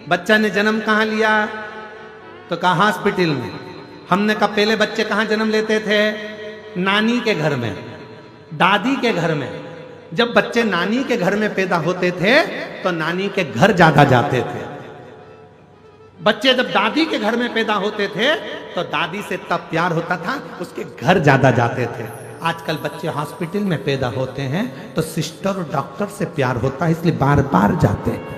बच्चा ने जन्म कहां लिया? तो कहा हॉस्पिटल में। हमने कहा पहले बच्चे कहां जन्म लेते थे? नानी के घर में, दादी के घर में। जब बच्चे नानी के घर में पैदा होते थे तो नानी के घर ज्यादा जाते थे। बच्चे जब दादी के घर में पैदा होते थे तो दादी से तब प्यार होता था, उसके घर ज्यादा जाते थे। आजकल बच्चे हॉस्पिटल में पैदा होते हैं तो सिस्टर और डॉक्टर से प्यार होता है, इसलिए बार बार जाते हैं।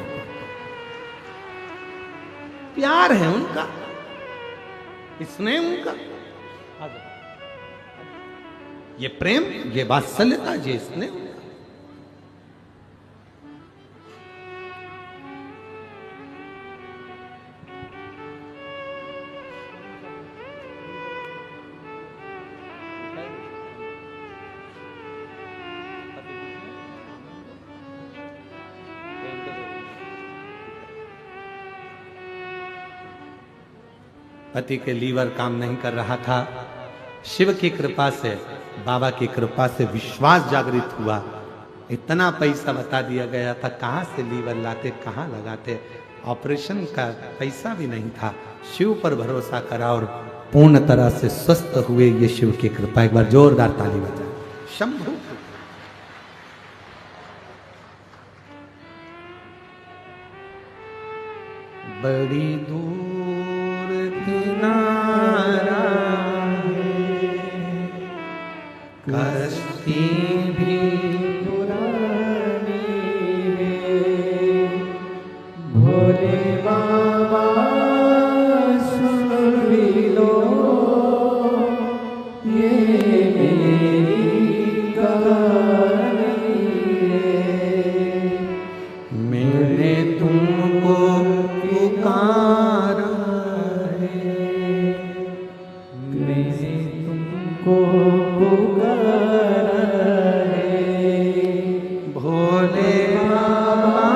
प्यार है उनका, इसने उनका, ये प्रेम, ये वात्सल्यता, ये इसने। पति के लीवर काम नहीं कर रहा था। शिव की कृपा से, बाबा की कृपा से विश्वास जागृत हुआ। इतना पैसा बता दिया गया था, कहाँ से लीवर लाते, कहाँ लगाते। ऑपरेशन का पैसा भी नहीं था। शिव पर भरोसा करा और पूर्ण तरह से स्वस्थ हुए। ये शिव की कृपा। एक बार जोरदार ताली बजाए शंभू। बड़ी दूर किनारा कश्ती भी पुरानी है, भोले बाबा सुन भी लो ये मेरी कहानी है। मैंने तुमको पुकारा है, मैंने तुमको पुकारा है, भोले बाबा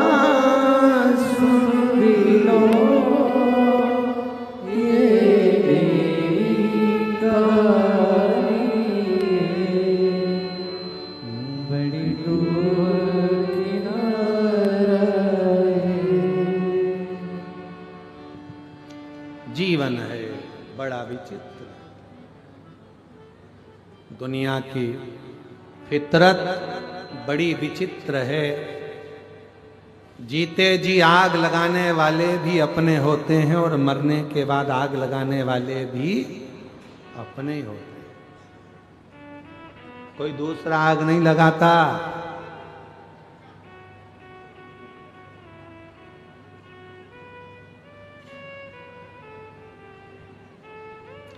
सुन भी लो ये मेरी कहानी है। बड़ी दूर किनारा है। जीवन है बड़ा विचित्र। दुनिया की फितरत बड़ी विचित्र है। जीते जी आग लगाने वाले भी अपने होते हैं और मरने के बाद आग लगाने वाले भी अपने ही होते हैं। कोई दूसरा आग नहीं लगाता।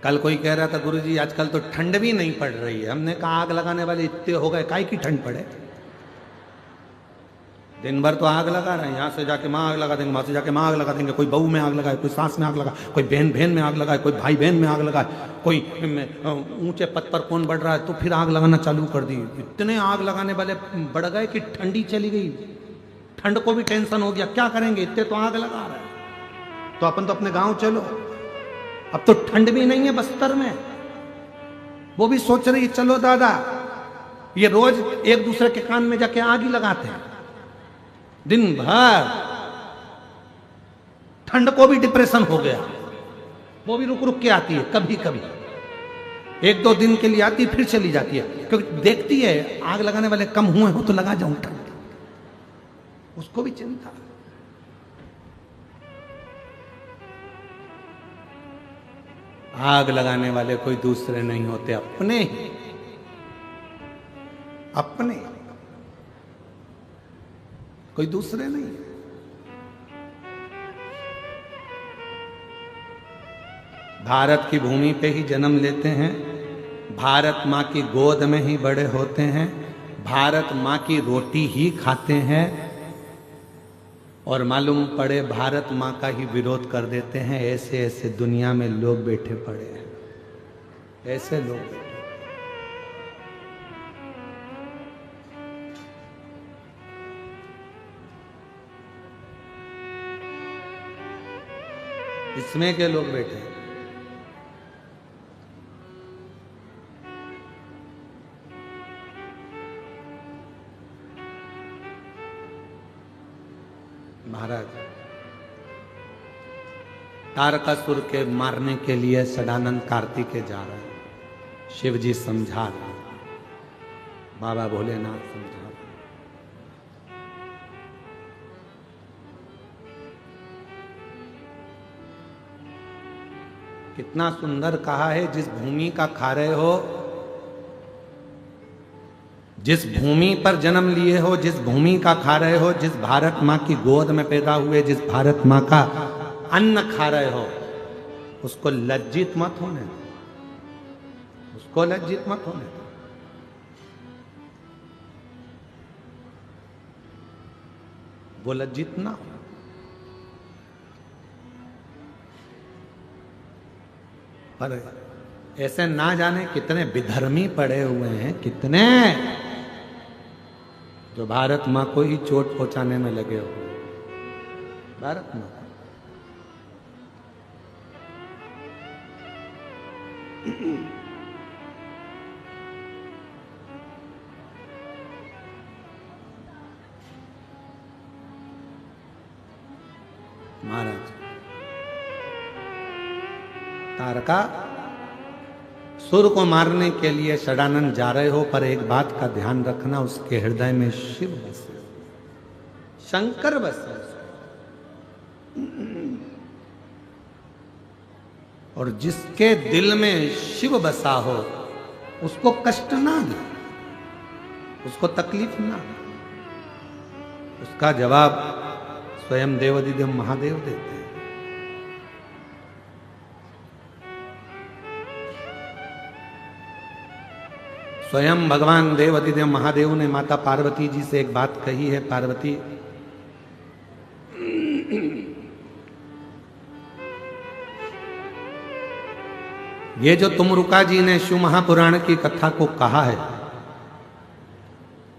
कल कोई कह रहा था गुरुजी आजकल तो ठंड भी नहीं पड़ रही है। हमने कहा आग लगाने वाले इतने हो गए, काहे की ठंड पड़े? दिन भर तो आग लगा रहे हैं, यहाँ से जाके माँ आग लगा देंगे, वहाँ से जाके माँ आग लगा देंगे, कोई बहू में आग लगाए, कोई सास में आग लगाए, कोई बहन बहन में आग लगाए, कोई भाई बहन में आग लगाए, कोई ऊंचे पद पर कौन बढ़ रहा है तो फिर आग लगाना चालू कर दी। इतने आग लगाने वाले बढ़ गए कि ठंडी चली गई, ठंड को भी टेंशन हो गया, क्या करेंगे, इतने तो आग लगा रहे हैं। तो अपन तो अपने गाँव चलो, अब तो ठंड भी नहीं है बस्तर में। वो भी सोच रही चलो दादा, ये रोज एक दूसरे के कान में जाके आग ही लगाते हैं दिन भर। ठंड को भी डिप्रेशन हो गया, वो भी रुक रुक के आती है, कभी कभी एक दो दिन के लिए आती है फिर चली जाती है, क्योंकि देखती है आग लगाने वाले कम हुए हो तो लगा जाऊं ठंड, उसको भी चिंता। आग लगाने वाले कोई दूसरे नहीं होते, अपने ही अपने, कोई दूसरे नहीं। भारत की भूमि पे ही जन्म लेते हैं, भारत माँ की गोद में ही बड़े होते हैं, भारत माँ की रोटी ही खाते हैं, और मालूम पड़े भारत माँ का ही विरोध कर देते हैं। ऐसे ऐसे दुनिया में लोग बैठे पड़े हैं, ऐसे लोग। इसमें के लोग बैठे हैं। महाराज तारकासुर के मारने के लिए सदानंद कार्तिकेय जा रहे हैं, शिव जी समझा रहे हैं, बाबा भोलेनाथ समझा रहे हैं। कितना सुंदर कहा है, जिस भूमि का खा रहे हो, जिस भूमि पर जन्म लिए हो, जिस भूमि का खा रहे हो, जिस भारत माँ की गोद में पैदा हुए, जिस भारत माँ का अन्न खा रहे हो, उसको लज्जित मत होने दो, उसको लज्जित मत होने दो। वो लज्जित ना हो। पर ऐसे ना जाने कितने विधर्मी पड़े हुए हैं, कितने जो भारत माँ को ही चोट पहुंचाने में लगे हुए। भारत माँ महाराज तारका सुर को मारने के लिए सदानंद जा रहे हो, पर एक बात का ध्यान रखना, उसके हृदय में शिव बसे, शंकर बसे, और जिसके दिल में शिव बसा हो उसको कष्ट ना दे, उसको तकलीफ ना दे। उसका जवाब स्वयं देवाधिदेव महादेव देते हैं। स्वयं भगवान देवाधिदेव महादेव ने माता पार्वती जी से एक बात कही है, पार्वती ये जो तुमरुका जी ने शिव महापुराण की कथा को कहा है,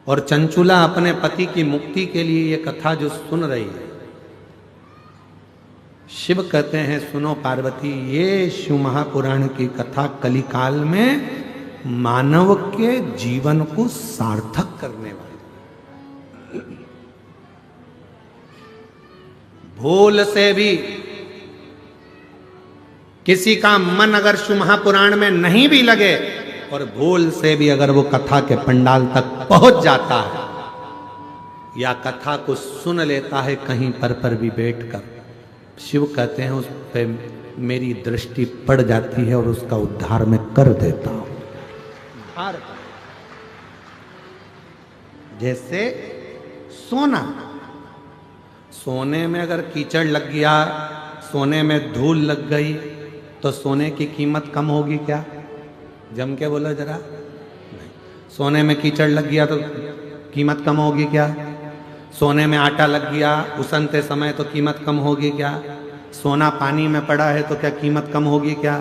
और चंचुला अपने पति की मुक्ति के लिए ये कथा जो सुन रही है, शिव कहते हैं सुनो पार्वती, ये शिव महापुराण की कथा कलिकाल में मानव के जीवन को सार्थक करने वाली। भूल से भी किसी का मन अगर शिव महापुराण में नहीं भी लगे, और भूल से भी अगर वो कथा के पंडाल तक पहुंच जाता है, या कथा को सुन लेता है कहीं पर भी बैठकर, शिव कहते हैं उस पे मेरी दृष्टि पड़ जाती है और उसका उद्धार मैं कर देता हूं। जैसे सोना, सोने में अगर कीचड़ लग गया, सोने में धूल लग गई, तो सोने की कीमत कम होगी क्या? जम के बोलो जरा। नहीं। सोने में कीचड़ लग गया तो कीमत कम होगी क्या? सोने में आटा लग गया उसनते समय तो कीमत कम होगी क्या? सोना पानी में पड़ा है तो क्या कीमत कम होगी क्या?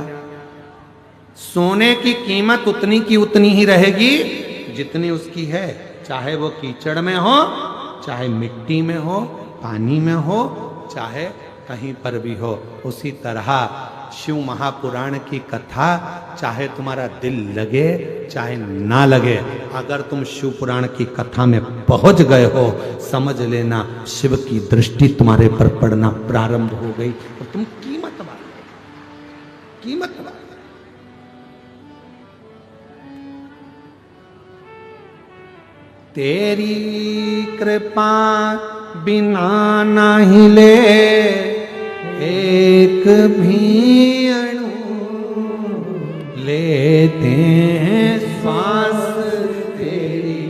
सोने की कीमत उतनी की उतनी ही रहेगी जितनी उसकी है, चाहे वो कीचड़ में हो, चाहे मिट्टी में हो, पानी में हो, चाहे कहीं पर भी हो। उसी तरह शिव महापुराण की कथा, चाहे तुम्हारा दिल लगे चाहे ना लगे, अगर तुम शिव पुराण की कथा में पहुंच गए हो, समझ लेना शिव की दृष्टि तुम्हारे पर पड़ना प्रारंभ हो गई और तुम कीमत वाले। तेरी कृपा बिना नहीं ले एक भी अणु, लेते हैं श्वास तेरी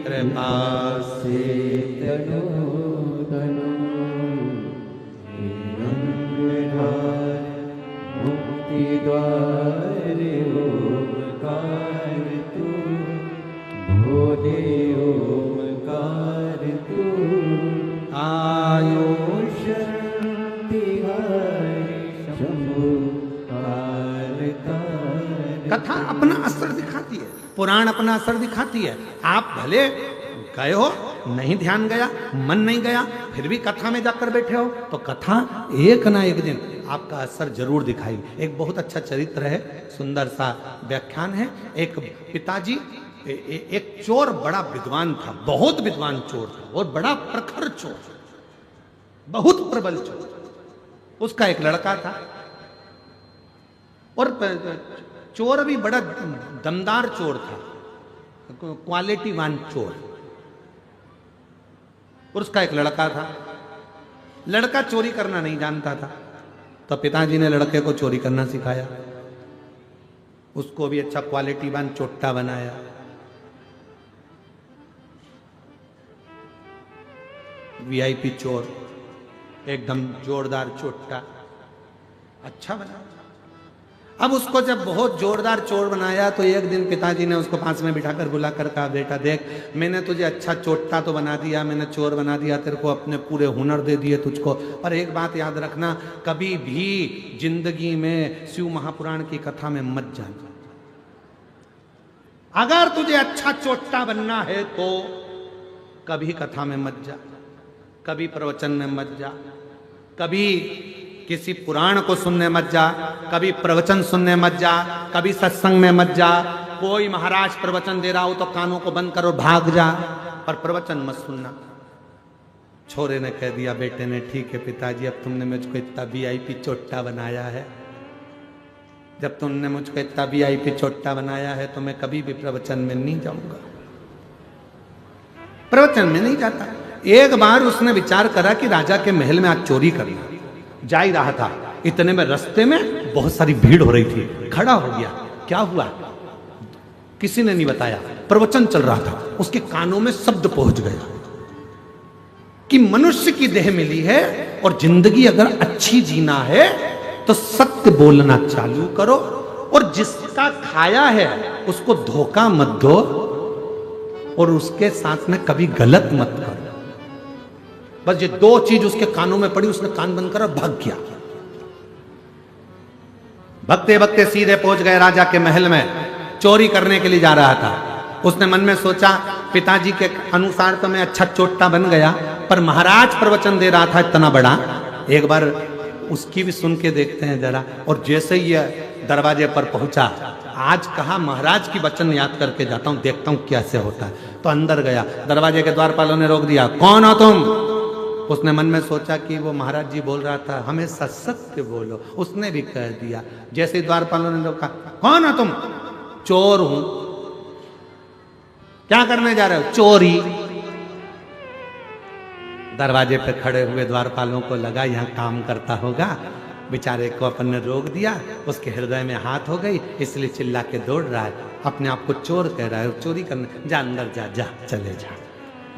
कृपा से। तनु तनु निरंकार मुक्ति द्वार ओमकार तू, भोले ओमकार तू, आयुष कथा अपना असर दिखाती है, पुराण अपना असर दिखाती है। आप भले गए हो, नहीं ध्यान गया, मन नहीं गया, फिर भी कथा में जाकर बैठे हो तो कथा एक ना एक दिन आपका असर जरूर दिखाएगी। एक बहुत अच्छा चरित्र है, सुंदर सा व्याख्यान है। एक पिताजी, एक चोर बड़ा विद्वान था, बहुत विद्वान चोर था और बड़ा प्रखर चोर, बहुत प्रबल चोर। उसका एक लड़का था और चोर भी बड़ा दमदार चोर था, क्वालिटीवान चोर। और उसका एक लड़का था, लड़का चोरी करना नहीं जानता था, तो पिताजी ने लड़के को चोरी करना सिखाया, उसको भी अच्छा क्वालिटीवान चोट्टा बनाया। वीआईपी चोर, एकदम जोरदार चोट्टा, अच्छा बना। अब उसको जब बहुत जोरदार चोर बनाया तो एक दिन पिताजी ने उसको पास में बिठाकर बुलाकर कहा, बेटा देख, मैंने तुझे अच्छा चोट्टा तो बना दिया, मैंने चोर बना दिया, तेरे को अपने पूरे हुनर दे दिए तुझको, पर एक बात याद रखना, कभी भी जिंदगी में शिव महापुराण की कथा में मत जाना। अगर तुझे अच्छा चोट्टा बनना है तो कभी कथा में मत जा, कभी प्रवचन में मत जा, कभी किसी पुराण को सुनने मत जा, कभी प्रवचन सुनने मत जा, कभी सत्संग में मत जा। कोई महाराज प्रवचन दे रहा हो तो कानों को बंद करो, भाग जा, पर प्रवचन मत सुनना। छोरे ने कह दिया बेटे ने, ठीक है पिताजी, अब तुमने मुझको इतना वीआईपी चोट्टा बनाया है, जब तुमने मुझको इतना वीआईपी चोट्टा बनाया है तो मैं कभी भी प्रवचन में नहीं जाऊंगा, प्रवचन में नहीं जाता। एक बार उसने विचार करा कि राजा के महल में आज चोरी करना, जा ही रहा था, इतने में रास्ते में बहुत सारी भीड़ हो रही थी, खड़ा हो गया। क्या हुआ किसी ने नहीं बताया, प्रवचन चल रहा था, उसके कानों में शब्द पहुंच गया कि मनुष्य की देह मिली है और जिंदगी अगर अच्छी जीना है तो सत्य बोलना चालू करो, और जिसका खाया है उसको धोखा मत दो, और उसके साथ में कभी गलत मत करो। बस ये दो चीज उसके कानों में पड़ी, उसने कान बंद करा, भाग गया। भगते भगते सीधे पहुंच गए राजा के महल में, चोरी करने के लिए जा रहा था। उसने मन में सोचा, पिताजी के अनुसार तो मैं अच्छा चोट्टा बन गया, पर महाराज प्रवचन दे रहा था इतना बड़ा, एक बार उसकी भी सुन के देखते हैं जरा। और जैसे ही दरवाजे पर पहुंचा, आज कहा महाराज की वचन याद करके जाता हूं, देखता हूं कैसे होता है। तो अंदर गया, दरवाजे के द्वारपालों ने रोक दिया, कौन हो तुम? उसने मन में सोचा कि वो महाराज जी बोल रहा था, हमें सत्य बोलो, उसने भी कह दिया। जैसे द्वारपालों ने रोका, कौन हो तुम? चोर हूं। क्या करने जा रहे हो? चोरी। दरवाजे पे खड़े हुए द्वारपालों को लगा यहां काम करता होगा, बेचारे को अपन ने रोक दिया, उसके हृदय में हाथ हो गई, इसलिए चिल्ला के दौड़ रहा है, अपने आप को चोर कह रहा है, चोरी करने। जा अंदर जा, जा चले जा,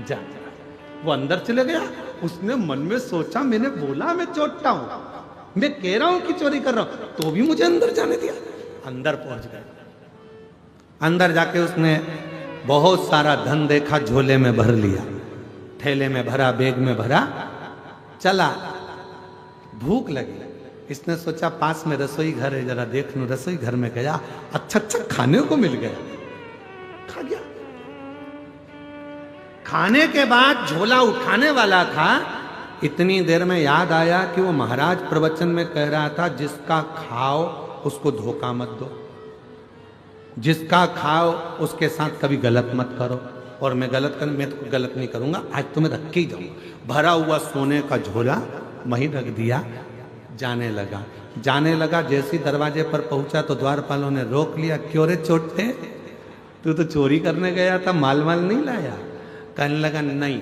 जा। वो अंदर चले गया। उसने मन में सोचा, मैंने बोला मैं चोट्टा हूं, मैं कह रहा हूं कि चोरी कर रहा हूं, तो भी मुझे अंदर जाने दिया। अंदर पहुंच गए। अंदर जाके उसने बहुत सारा धन देखा, झोले में भर लिया, थैले में भरा, बैग में भरा, चला। भूख लगी, इसने सोचा पास में रसोई घर है, जरा देख लूं। रसोई घर में गया, अच्छा अच्छा खाने को मिल गया, खा गया। खाने के बाद झोला उठाने वाला था, इतनी देर में याद आया कि वो महाराज प्रवचन में कह रहा था, जिसका खाओ उसको धोखा मत दो, जिसका खाओ उसके साथ कभी गलत मत करो। और मैं तो गलत नहीं करूंगा, आज तो मैं रख के ही जाऊंगा। भरा हुआ सोने का झोला वहीं रख दिया, जाने लगा। जैसी दरवाजे पर पहुंचा तो द्वारपालों ने रोक लिया। क्यों रे चोटे, तू तो चोरी करने गया था, माल नहीं लाया? कहने लगा नहीं,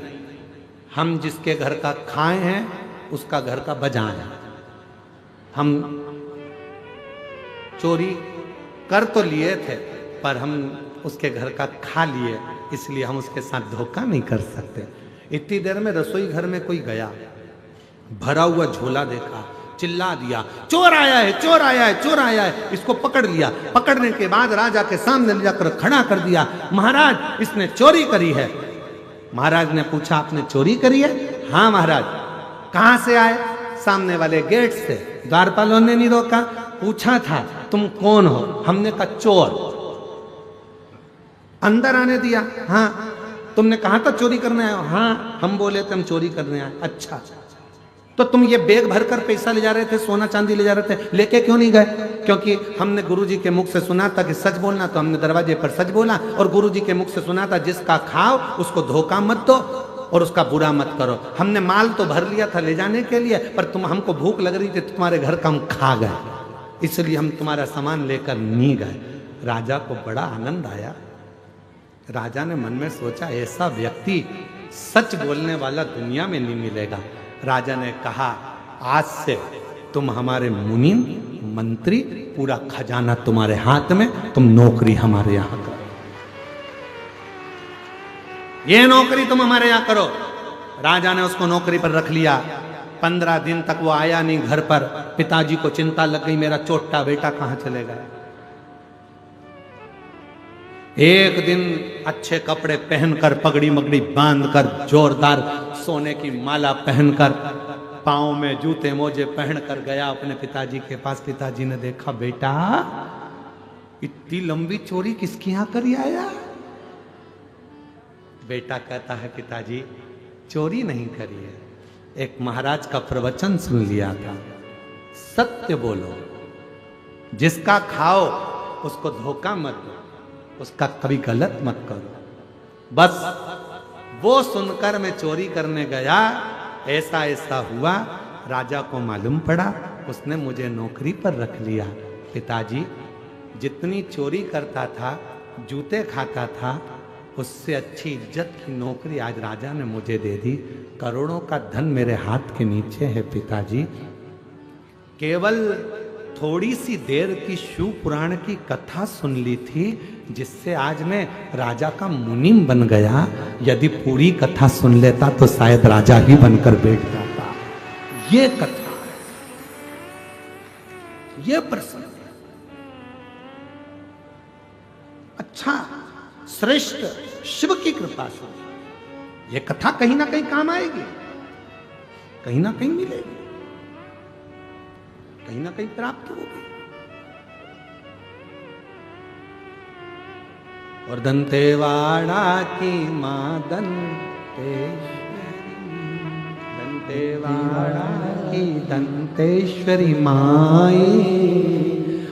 हम जिसके घर का खाए हैं उसका घर का बजाए हैं। हम चोरी कर तो लिए थे, पर हम उसके घर का खा लिए, इसलिए हम उसके साथ धोखा नहीं कर सकते। इतनी देर में रसोई घर में कोई गया, भरा हुआ झोला देखा, चिल्ला दिया, चोर आया है, चोर आया है, चोर आया है। इसको पकड़ लिया। पकड़ने के बाद राजा के सामने ले जाकर खड़ा कर दिया। महाराज, इसने चोरी करी है। महाराज ने पूछा, आपने चोरी करी है? हाँ महाराज। कहां से आए? सामने वाले गेट से। द्वारपालों ने नहीं रोका, पूछा था तुम कौन हो? हमने कहा चोर। अंदर आने दिया। हाँ। तुमने कहा था चोरी करने आए हो? हाँ, हम बोले थे हम चोरी करने आए। अच्छा, तो तुम ये बैग भरकर पैसा ले जा रहे थे, सोना चांदी ले जा रहे थे, लेके क्यों नहीं गए? क्योंकि हमने गुरुजी के मुख से सुना था कि सच बोलना, तो हमने दरवाजे पर सच बोला। और गुरुजी के मुख से सुना था, जिसका खाओ उसको धोखा मत दो और उसका बुरा मत करो। हमने माल तो भर लिया था ले जाने के लिए, पर तुम हमको भूख लग रही थी, तुम्हारे घर का हम खा गए, इसलिए हम तुम्हारा सामान लेकर नहीं गए। राजा को बड़ा आनंद आया। राजा ने मन में सोचा, ऐसा व्यक्ति सच बोलने वाला दुनिया में नहीं मिलेगा। राजा ने कहा, आज से तुम हमारे मुनीम, मंत्री, पूरा खजाना तुम्हारे हाथ में, तुम नौकरी हमारे यहां करो, ये नौकरी तुम हमारे यहां करो। राजा ने उसको नौकरी पर रख लिया। 15 दिन तक वो आया नहीं घर पर। पिताजी को चिंता लग गई, मेरा चोटा बेटा कहां चले गया। एक दिन अच्छे कपड़े पहनकर, पगड़ी मगड़ी बांधकर, जोरदार सोने की माला पहनकर, पांव में जूते मोजे पहनकर गया अपने पिताजी के पास। पिताजी ने देखा, बेटा इतनी लंबी चोरी किसके यहां कर आया? बेटा कहता है, पिताजी चोरी नहीं करी है, एक महाराज का प्रवचन सुन लिया था, सत्य बोलो, जिसका खाओ उसको धोखा मत दो, उसका कभी गलत मत करो। बस वो सुनकर मैं चोरी करने गया, ऐसा ऐसा हुआ। राजा को मालूम पड़ा, उसने मुझे नौकरी पर रख लिया। पिताजी, जितनी चोरी करता था, जूते खाता था, उससे अच्छी इज्जत की नौकरी आज राजा ने मुझे दे दी। करोड़ों का धन मेरे हाथ के नीचे है पिताजी। केवल थोड़ी सी देर की शिव पुराण की कथा सुन ली थी, जिससे आज मैं राजा का मुनीम बन गया। यदि पूरी कथा सुन लेता तो शायद राजा ही बनकर बैठ जाता। ये कथा, ये प्रसंग अच्छा, श्रेष्ठ शिव की कृपा से ये कथा कहीं ना कहीं काम आएगी, कहीं ना कहीं मिलेगी, कहीं ना कहीं प्राप्त होगी। और दंतेवाड़ा की मां दंतेवाड़ा की दंतेश्वरी माई,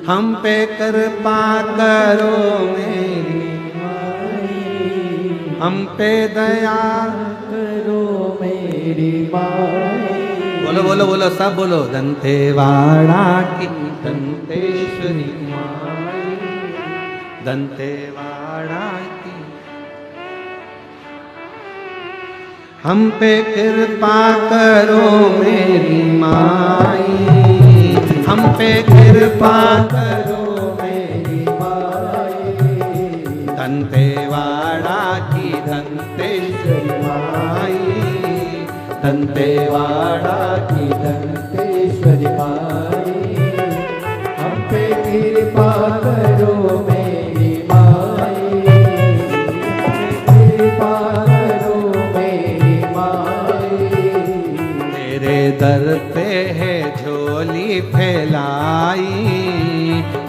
हम पे कृपा करो मेरी माई, हम पे दया करो मेरी माई। बोलो बोलो बोलो, सब बोलो। दंतेवाड़ा की दंतेश्वरी माई, दंतेवाड़ा की, हम पे कृपा करो मेरी माई, हम पे कृपा करो मेरी माई, दंतेवाड़ा की दंतेश्वरी माई, दंतेवाड़ा की दंतेश्वरी माई। पे कृपा करो मेरी माई, कृपा करो मेरी माई। तेरे दर पे है झोली फैलाई,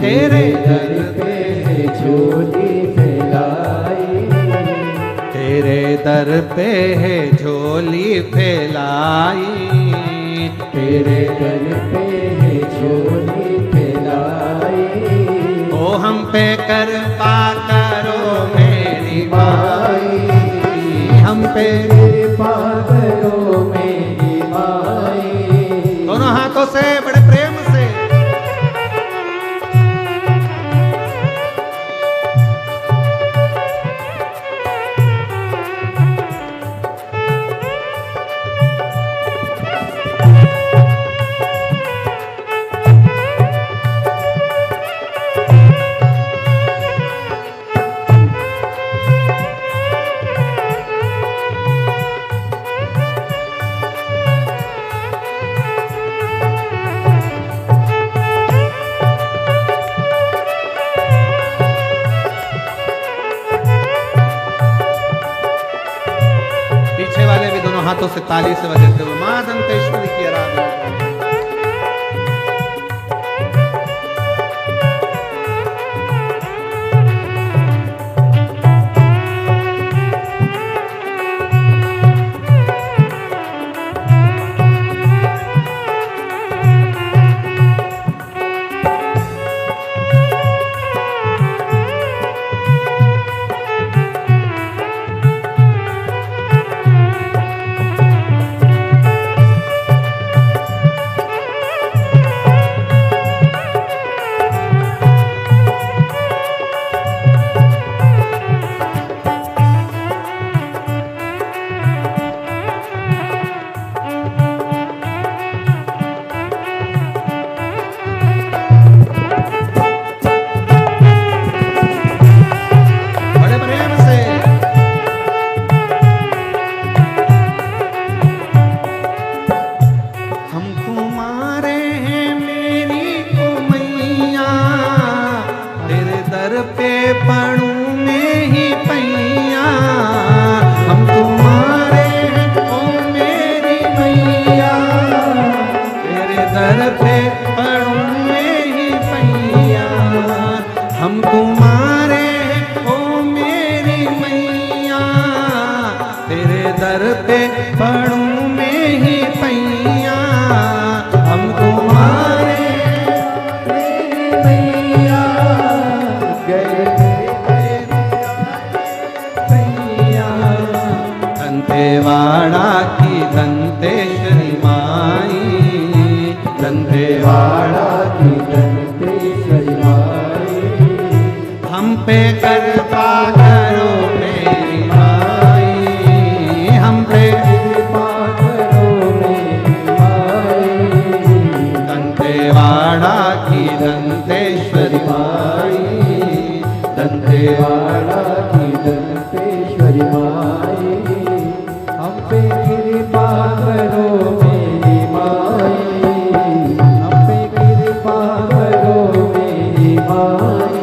तेरे दर पे पे झोली फैलाई, तेरे दर पे है झोली फैलाई, तेरे दर पे है झोली फैलाई। ओ हम पे कृपा करो मेरी माई, हम पे कृपा करो मेरी माई। दोनों हाथों से बड़े प्रेम से पीछे वाले भी दोनों हाथों से ताली से बजाते हुए मां दंतेश्वरी की आराधना। बड़े प्रेम से हम तुम्हारे हैं मेरी को मैया, तेरे दर पे पड़ूं मैं ही पैया। हम तुम्हारे हैं ओ मेरी मैया, तेरे दर पे पड़ूं मैं ही पैया। हम तुम्हारे हैं ओ मेरी मैया, तेरे दर पे पड़ूं मैं ही पैया। हम तुम्हारे मेरी मैया गए मैया, दंतेवाड़ा की दंतेश्वरी माई, दंतेवाड़ा वाड़ा की दंतेश्वरी माई। हम पे कृपा करो मेरी माई, हम पे कृपा करो मेरी माई, दंतेवाड़ा की दंतेश्वरी माई, दंतेवाड़ा की दंतेश्वरी माई। हम पे कृपा करो मेरी माई, हम पे कृपा करो मेरी माई।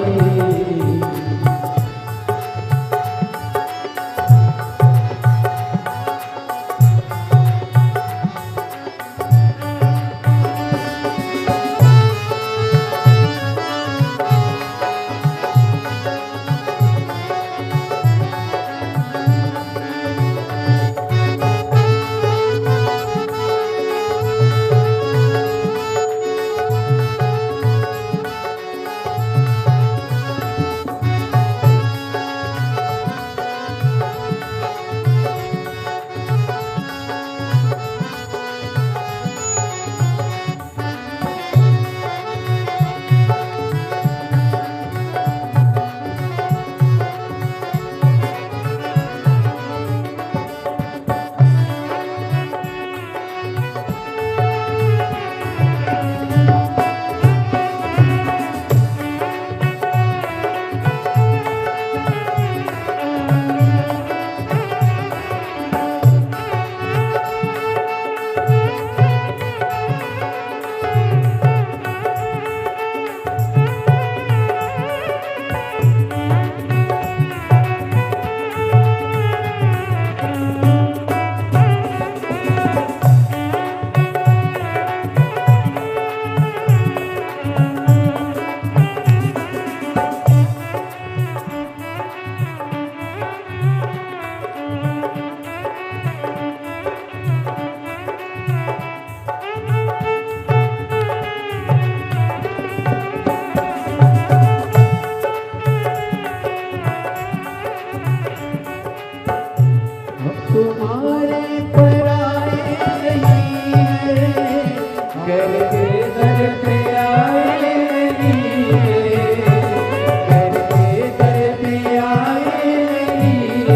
घर के दर पे आए नहीं,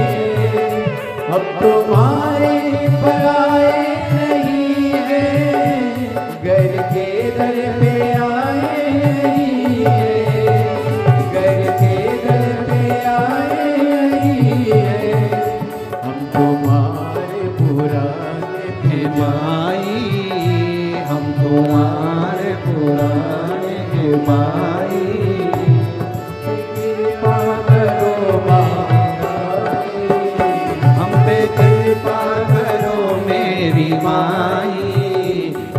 अब तुम्हारे पराए नहीं है। घर के दर पे आए नहीं, घर के दर पे आए नहीं है। हम तुम्हारे पुराने हे माई, हम तुम्हारे पुराने हे माई। कृपा करो माई, हम पे कृपा करो मेरी माई।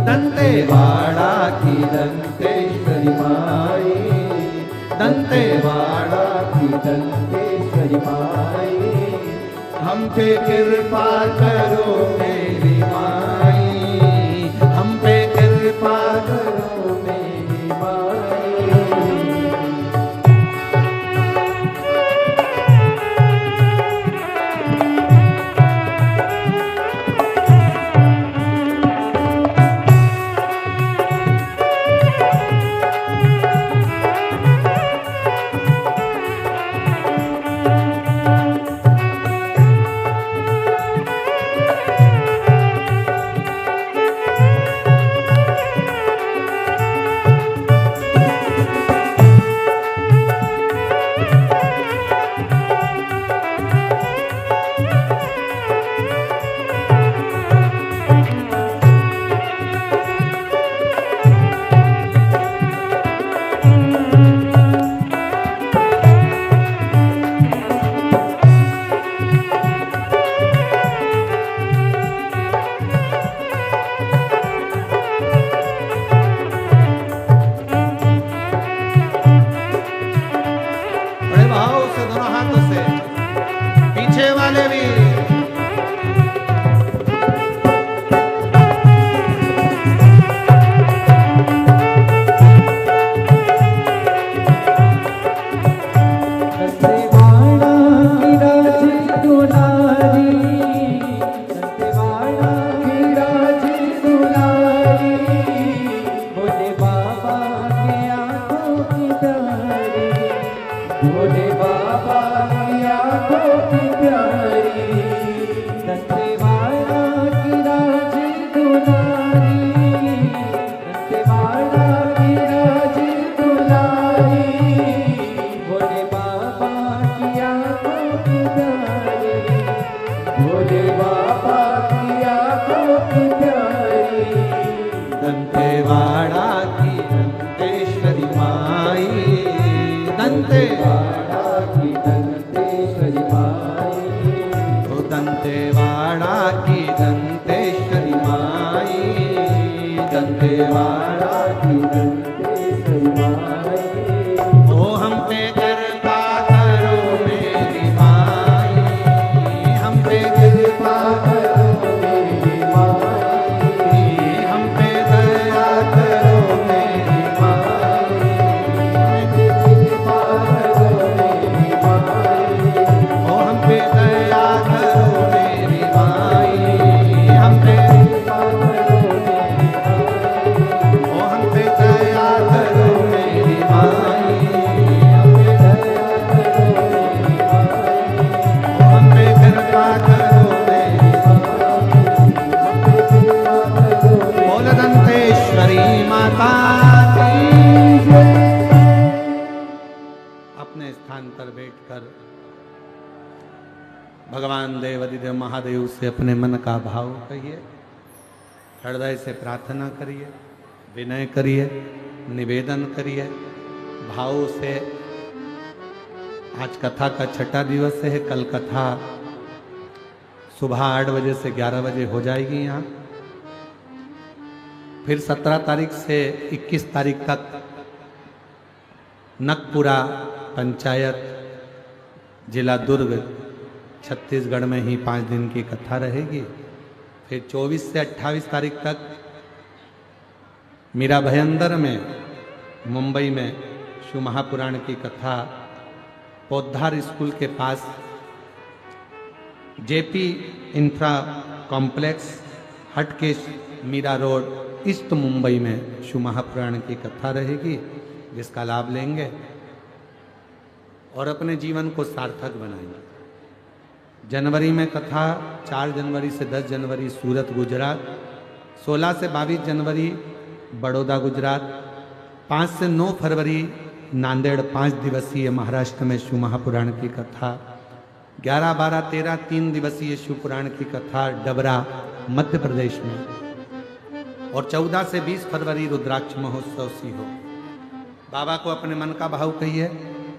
दंतेवाड़ा की दंतेश्वरी माई, दंतेवाड़ा की दंतेश्वरी माई। हम पे कृपा करो मेरी माई, हम पे कृपा करो मेरी माई। बड़े भाव से दोनों हाथों से पीछे वाले भी। दंतेवाड़ा की राज दुलारी, दंतेवाड़ा की राज दुलारी। भोले बाबा के आंखों की प्यारी, भोले बाबा की आंखों की प्यारी। दंतेवाड़ा की राज दुलारी, दंतेवाड़ा की राज दुलारी। भोले बाबा की आंखों की प्यारी, भोले बाबा की आंखों की प्यारी। दंतेवाड़ा की दंतेश्वरी माई, दंतेवाड़ा की दंतेश्वरी माई। ओ दंतेवाड़ा की दंतेश्वरी माई, दंतेवाड़ा की दंतेश्वरी माई। ओ हम पे कृपा करो मेरी माई, हम पे कृपा करो मेरी माई, हम पे दया करो मेरी माई। कृपा करो मेरी माई। ओ हम पे दया करो मेरी माई, हम पे कृपा करो मेरी माई। ओ हम पे दया करो मेरी माई, हम पे कृपा करो मेरी बोल दंतेश्वरी माता की जय। अपने स्थान पर बैठकर भगवान देवाधिदेव महादेव से अपने मन का भाव कहिए, हृदय से प्रार्थना करिए, विनय करिए, निवेदन करिए भाव से। आज कथा का छठा दिवस है। कल कथा सुबह 8 बजे से 11 बजे हो जाएगी यहाँ। फिर 17 तारीख से 21 तारीख तक नकपुरा पंचायत जिला दुर्ग छत्तीसगढ़ में ही 5 दिन की कथा रहेगी। फिर 24 से 28 तारीख तक मीरा भयंदर में मुंबई में शिव महापुराण की कथा पौधार स्कूल के पास JP infra complex Hatkesh Mira road east Mumbai में शिव महापुराण की कथा रहेगी। जिसका लाभ लेंगे और अपने जीवन को सार्थक बनाएंगे। जनवरी में कथा 4 जनवरी से 10 जनवरी सूरत गुजरात, 16 से 22 जनवरी बड़ौदा गुजरात, 5 से 9 फरवरी नांदेड़ 5 दिवसीय महाराष्ट्र में शिव महापुराण की कथा, 11, 12, 13 3 दिवसीय शिव पुराण की कथा डबरा मध्य प्रदेश में, और 14 से 20 फरवरी रुद्राक्ष महोत्सव सीहो। बाबा को अपने मन का भाव कहिए,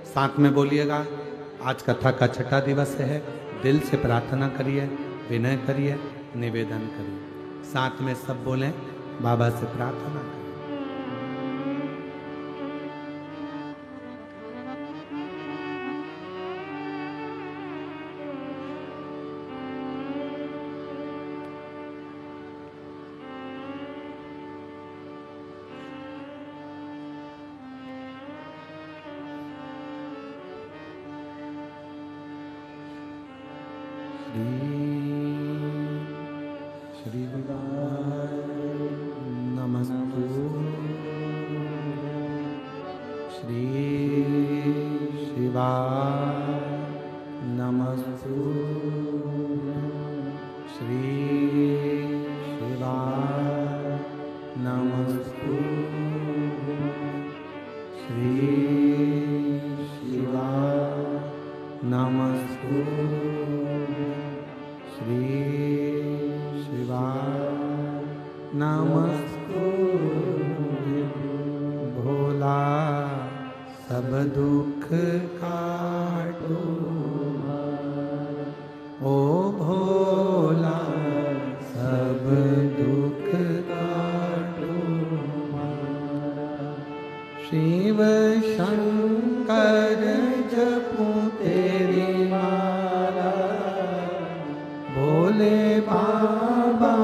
साथ में बोलिएगा। आज कथा का 6ठा दिवस है। दिल से प्रार्थना करिए, विनय करिए, निवेदन करिए। साथ में सब बोलें, बाबा से प्रार्थना करिए। श्री नमस्तु श्री शिवा नमस्तु श्री शिवा नमस्तु श्री शिवा नमस्तु श्री शिवा नमस्तु। भोला सब दुख काटो, ओ भोला सब दुख काटो। शिव शंकर जपू तेरी माला, भोले बाबा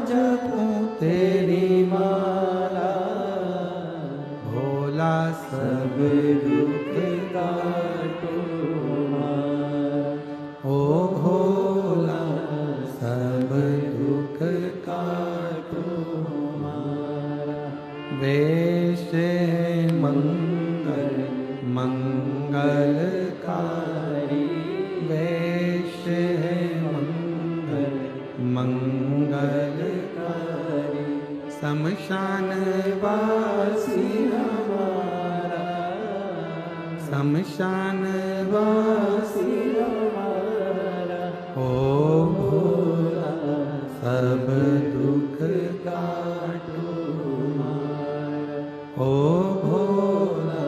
जपू तेरी माला। भोला सब दुख काटो, ओ भोला सब दुख काटो। वेश मंगल मंगलकारी, वेश मंगलकारी। शमशान वासी हमारा, शमशान वासी हमारा। ओ भोला सब दुख काटो हमारा, ओ भोला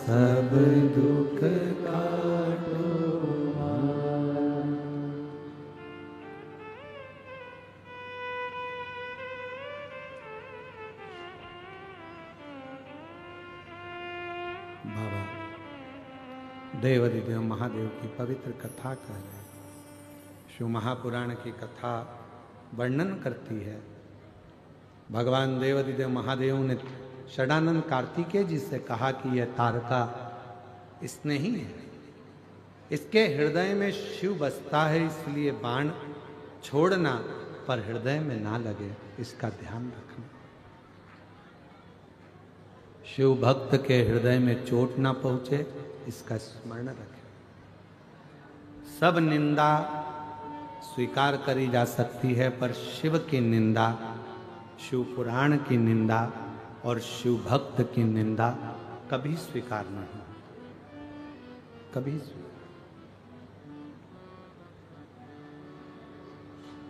सब दुख काटो हमारा। बाबा देवाधिदेव महादेव की पवित्र कथा कह रहे हैं। शिव महापुराण की कथा वर्णन करती है। भगवान देवाधिदेव महादेव ने षडानंद कार्तिकेय जी से कहा कि यह तारका इसने ही है, इसके हृदय में शिव बसता है, इसलिए बाण छोड़ना पर हृदय में ना लगे, इसका ध्यान रखना। शिव भक्त के हृदय में चोट ना पहुंचे, इसका स्मरण रखें। सब निंदा स्वीकार करी जा सकती है, पर शिव की निंदा, शिव पुराण की निंदा और शिव भक्त की निंदा कभी स्वीकार नहीं, कभी स्वीकार।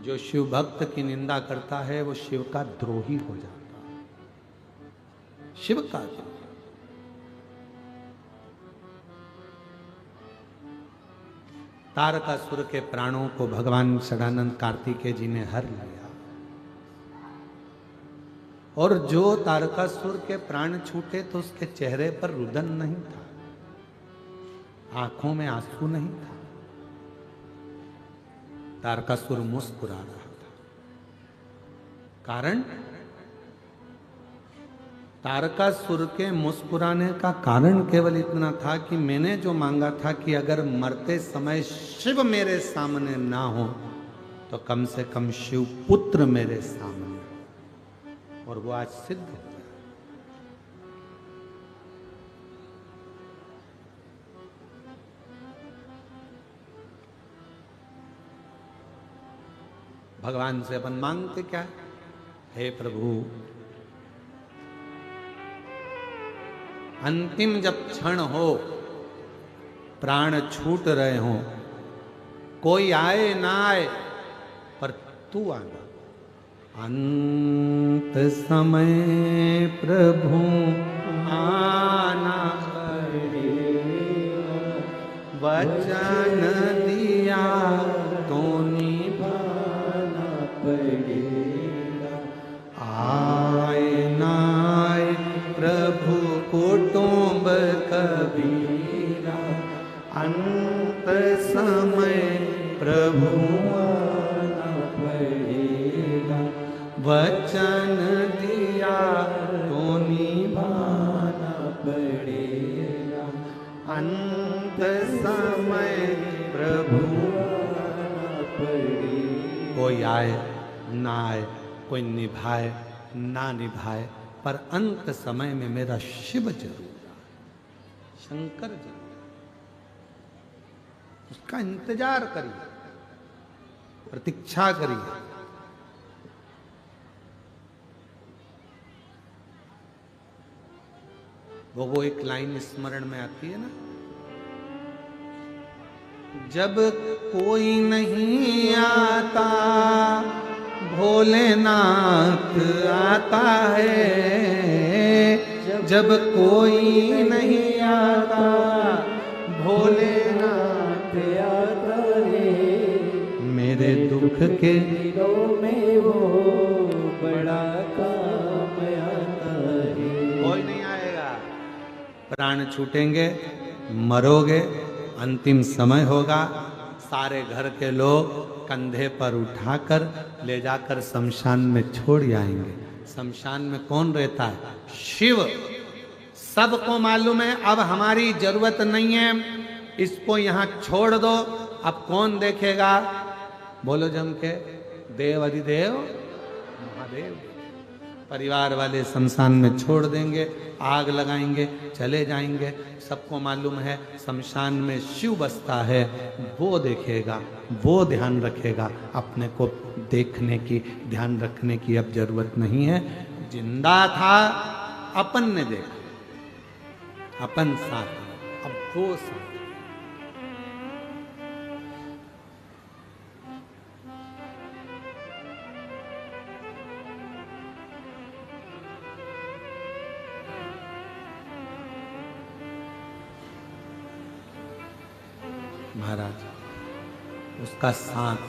जो शिव भक्त की निंदा करता है वो शिव का द्रोही हो जाता है, शिव का द्रोही। तारकासुर के प्राणों को भगवान षडानंद कार्तिकेय जी ने हर लिया, और जो तारकासुर के प्राण छूटे तो उसके चेहरे पर रुदन नहीं था, आंखों में आंसू नहीं था, तारकासुर मुस्कुरा रहा था। कारण, तारकासुर के मुस्कुराने का कारण केवल इतना था कि मैंने जो मांगा था कि अगर मरते समय शिव मेरे सामने ना हो तो कम से कम शिव पुत्र मेरे सामने, और वो आज सिद्ध हो गया। भगवान से अपन मांगते क्या? हे प्रभु, अंतिम जब क्षण हो, प्राण छूट रहे हो, कोई आए ना आए, पर तू आना। अंत समय प्रभु आना पड़ेगा, वचन दिया तो निभाना पड़ेगा। आए ना आए प्रभु कुटुंब कबीरा, अंत समय प्रभु आना पड़ेगा, वचन दिया तो निभाना पड़ेगा। अंत समय प्रभु आना पड़ेगा। कोई आए ना आए, कोई निभाए ना निभाए, पर अंत समय में मेरा शिव जरूर आए, शंकर जरूर। उसका इंतजार करिए, प्रतीक्षा करिए। वो एक लाइन स्मरण में आती है ना, जब कोई नहीं आता भोलेनाथ आता है, जब कोई नहीं आता भोलेनाथ आता है, मेरे दुख के दिनों में वो बड़ा काम आता है। कोई नहीं आएगा, प्राण छूटेंगे, मरोगे, अंतिम समय होगा, सारे घर के लोग कंधे पर उठाकर ले जाकर शमशान में छोड़ जाएंगे। शमशान में कौन रहता है? शिव। सबको मालूम है अब हमारी जरूरत नहीं है, इसको यहाँ छोड़ दो। अब कौन देखेगा? बोलो जम के, देव अधिदेव महादेव। परिवार वाले शमशान में छोड़ देंगे, आग लगाएंगे, चले जाएंगे। सबको मालूम है शमशान में शिव बसता है, वो देखेगा, वो ध्यान रखेगा। अपने को देखने की, ध्यान रखने की अब जरूरत नहीं है। जिंदा था, अपन ने देखा, अपन साथ, अब वो साथ। महाराज, उसका साथ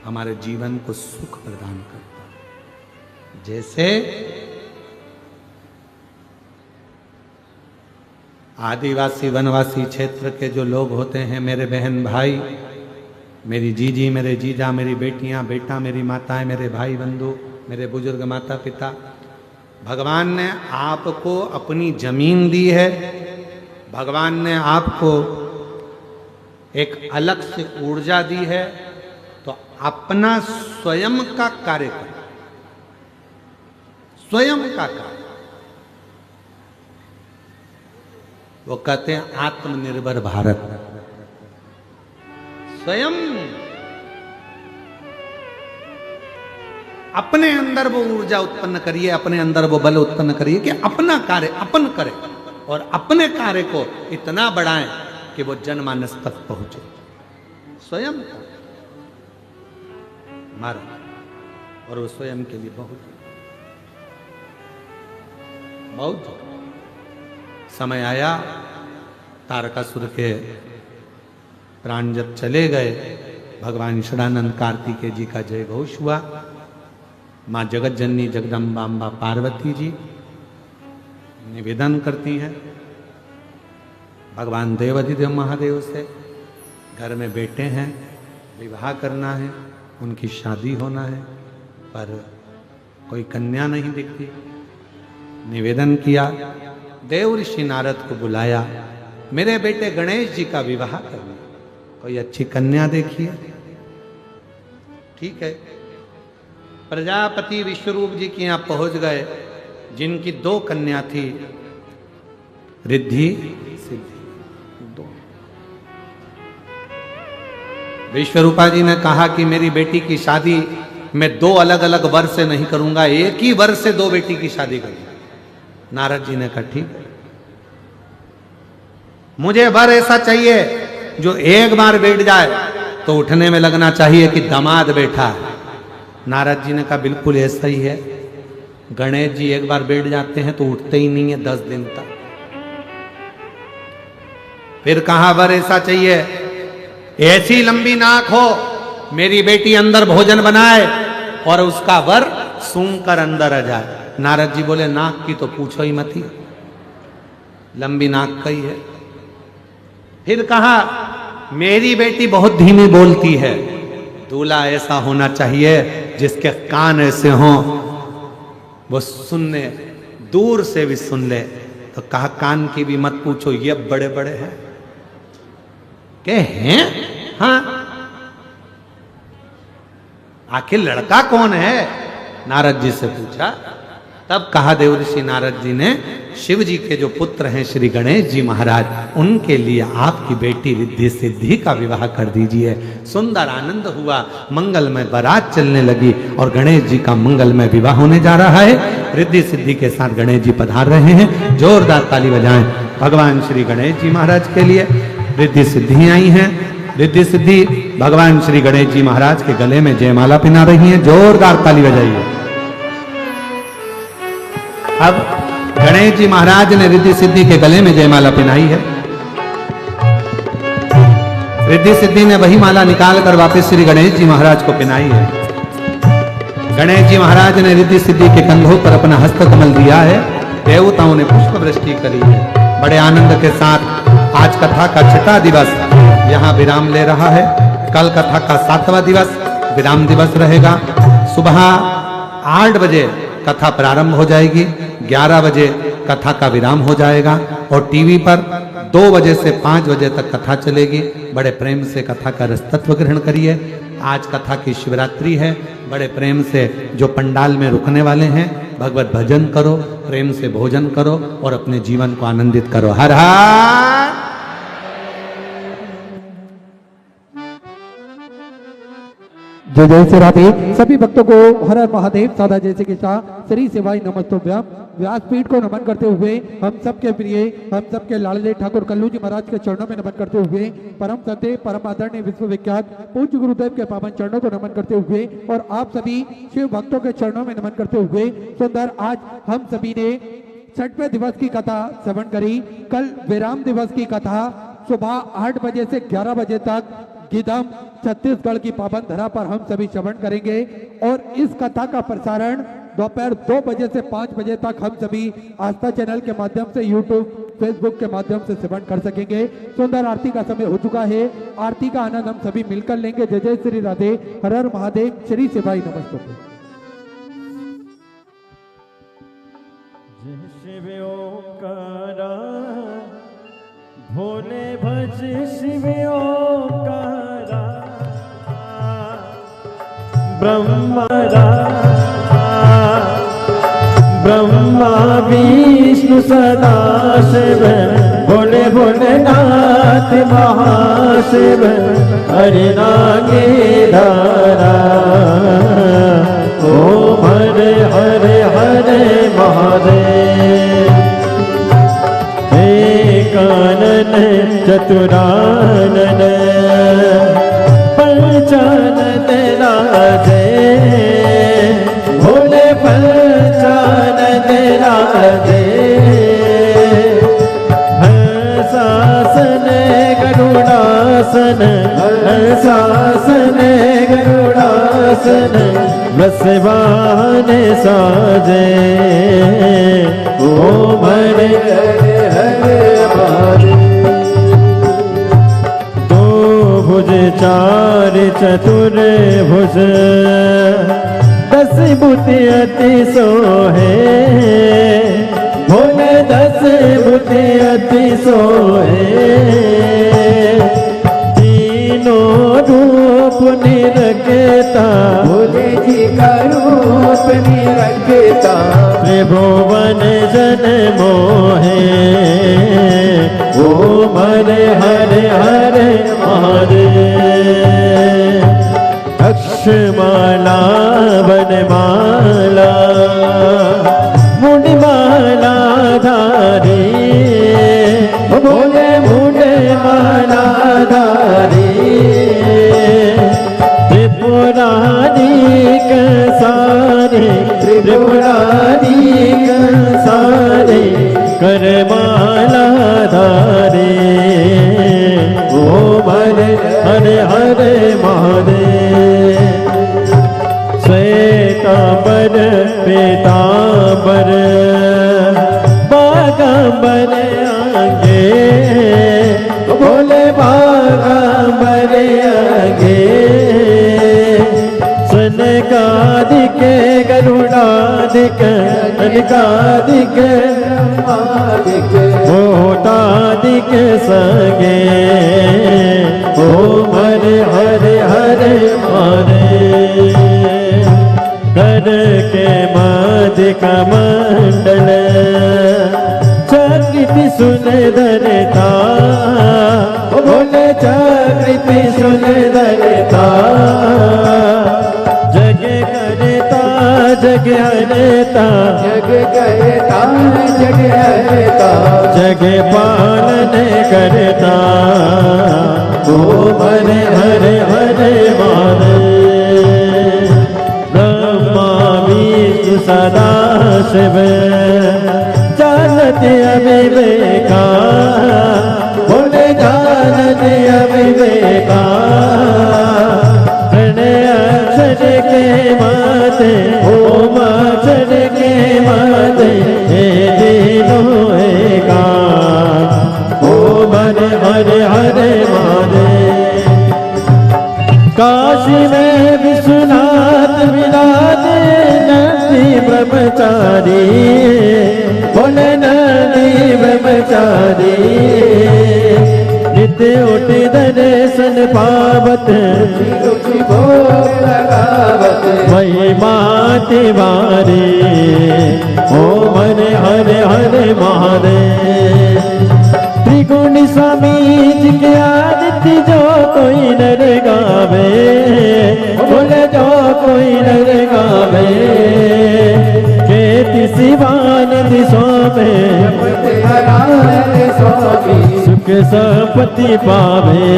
हमारे जीवन को सुख प्रदान करता है। जैसे आदिवासी वनवासी क्षेत्र के जो लोग होते हैं, मेरे बहन भाई, मेरी जीजी, मेरे जीजा, मेरी बेटियां, बेटा, मेरी माताएं, मेरे भाई बंधु, मेरे बुजुर्ग माता पिता, भगवान ने आपको अपनी जमीन दी है। भगवान ने आपको एक अलग से ऊर्जा दी है, तो अपना स्वयं का कार्य करें, स्वयं का कार्य। वो कहते हैं आत्मनिर्भर भारत। स्वयं अपने अंदर वो ऊर्जा उत्पन्न करिए, अपने अंदर वो बल उत्पन्न करिए कि अपना कार्य अपन करें और अपने कार्य को इतना बढ़ाएं कि वो जनमानस तक पहुंचे। स्वयं मारा, और वो स्वयं के लिए बहुत समय आया। तारकासुर के प्राण जब चले गए, भगवान ईश्वरानंद कार्तिकेय जी का जय घोष हुआ। माँ जगत जननी जगदम्बाम्बा पार्वती जी निवेदन करती हैं भगवान देवाधिदेव महादेव से, घर में बेटे हैं, विवाह करना है, उनकी शादी होना है, पर कोई कन्या नहीं दिखती। निवेदन किया, देव ऋषि नारद को बुलाया, मेरे बेटे गणेश जी का विवाह करना, कोई अच्छी कन्या देखिए। ठीक है, प्रजापति विश्वरूप जी के यहाँ पहुंच गए, जिनकी 2 कन्या थी, रिद्धि सिद्धि। विश्वरूपा जी ने कहा कि मेरी बेटी की शादी मैं 2 अलग अलग वर से नहीं करूंगा, एक ही वर से 2 बेटी की शादी करूंगा। नारद जी ने कहा ठीक है, मुझे वर ऐसा चाहिए जो एक बार बैठ जाए तो उठने में लगना चाहिए कि दामाद बैठा है। नारद जी ने कहा बिल्कुल ऐसा ही है। गणेश जी एक बार बैठ जाते हैं तो उठते ही नहीं है 10 दिन तक। फिर कहा वर ऐसा चाहिए, ऐसी लंबी नाक हो मेरी बेटी अंदर भोजन बनाए और उसका वर सूंघ कर अंदर आ जाए। नारद जी बोले नाक की तो पूछो ही मत ही, लंबी नाक का ही है। फिर कहा मेरी बेटी बहुत धीमी बोलती है, दूल्हा ऐसा होना चाहिए जिसके कान ऐसे हों वो सुनने, दूर से भी सुन ले। तो कहा कान की भी मत पूछो, ये बड़े बड़े हैं। के हैं? हाँ, आखिर लड़का कौन है? नारद जी से पूछा। तब कहा देवऋषि नारद जी ने शिव जी के जो पुत्र हैं श्री गणेश जी महाराज, उनके लिए आपकी बेटी रिद्धि सिद्धि का विवाह कर दीजिए। सुंदर आनंद हुआ, मंगलमय बारात चलने लगी और गणेश जी का मंगलमय विवाह होने जा रहा है। रिद्धि सिद्धि के साथ गणेश जी पधार रहे हैं। जोरदार ताली बजाएं भगवान श्री गणेश जी महाराज के लिए। रिद्धि सिद्धि आई हैं। रिद्धि सिद्धि भगवान श्री गणेश जी महाराज के गले में जयमाला पहना रही हैं। जोरदार ताली बजाइए। अब गणेश जी महाराज ने रिद्धि सिद्धि के गले में जयमाला पहनाई है। रिद्धि सिद्धि ने वही माला निकाल कर वापस श्री गणेश जी महाराज को पहनाई है। गणेश जी महाराज ने रिद्धि सिद्धि के कंधों पर अपना हस्त कमल दिया है। देवताओं ने पुष्प वृष्टि करी है। बड़े आनंद के साथ आज कथा का 6वां दिवस यहाँ विराम ले रहा है। कल कथा का 7वां दिवस विराम दिवस रहेगा। सुबह 8 बजे कथा प्रारंभ हो जाएगी, 11 बजे कथा का विराम हो जाएगा और टीवी पर 2 बजे से 5 बजे तक कथा चलेगी। बड़े प्रेम से कथा का रसतत्व ग्रहण करिए। आज कथा की शिवरात्रि है। बड़े प्रेम से जो पंडाल में रुकने वाले हैं भगवत भजन करो, प्रेम से भोजन करो और अपने जीवन को आनंदित करो। हर हर जय जय श्री राधे। सभी भक्तों को हर हर महादेव सादा जैसे के साथ श्री सेवाई नमस्तोभ्यम। व्यासपीठ को नमन करते हुए हम सबके प्रिय, हम सबके लाडले ठाकुर कल्लू जी महाराज के चरणों में नमन करते हुए, परम सत्य परम आदरणीय विश्वविख्यात पूज्य गुरुदेव के पावन चरणों को नमन करते हुए और आप सभी शिव भक्तों के चरणों में नमन करते हुए सुंदर आज हम सभी ने 6वें दिवस की कथा श्रवण करी। कल विराम दिवस की कथा सुबह 8 बजे से 11 बजे तक गिदम छत्तीसगढ़ की पावन धरा पर हम सभी श्रवण करेंगे और इस कथा का प्रसारण दोपहर 2 बजे से 5 बजे तक हम सभी आस्था चैनल के माध्यम से यूट्यूब फेसबुक के माध्यम से श्रवण कर सकेंगे। सुंदर आरती का समय हो चुका है। आरती का आनंद हम सभी मिलकर लेंगे। जय जय श्री राधे। हर हर महादेव। श्री सेवाई नमस्ते। जय शिव ओंकारा भोले भज शिव ओंकारा ब्रह्मरा ब्रह्मा विष्णु सदा शिव भोले भोलेनाथ महाशिव हरि नागे धारा ओम हरे हरे हरे महादेव। कानन चतुरानन पंचानन राजे भोले पंचानन राजे हंसासन गरुड़ासन हंसासन गरुड़ासन वसवान साजे ओम हरे हरे दो भुज चार चतुर भुज 10 बुद्धि अति सोहे भोले 10 बुद्धि अति सोहे तीनों रूप निरखता भोले जी का रूप निरखता त्रिभुवन जन मोहे ओम हरे हरे हरे महादेव। ज्वाला धारे ओम हरे हरे हरे महादेव श्वेतांबर पीतांबर बागांबर आगे बोले बागांबर आगे सनकादिक गरुड़ादिक अनकादिक भूतादिक संगे ओम हरे हरे हरे हरे कर के मादिक मंडल चक्रिति सुंदरता बोले चक्रिति सुंदरता जग करता जग हरता जग कहता जग हरता जग पालन करता ओम हरे हरे हरे महादेव ब्रह्मा विष्णु सदा शिव जानते अविवेका बोले जानते अविवेका अक्षर के माते ओम अक्षर के माते हे तीनों एका ओम हरे हरे हरे महादेव काशी में विश्वनाथ विराजे नंदी ब्रह्मचारी बोले नंदी ब्रह्मचारी नित्य उठ दर्शन पावत वही माति वारे ओम हरे हरे हरे महादेव त्रिगुणी स्वामी जी के आदित्य जो कोई नर गावे बोले जो कोई नर गावे खेती शिवानंद स्वामी सुख संपत्ति पावे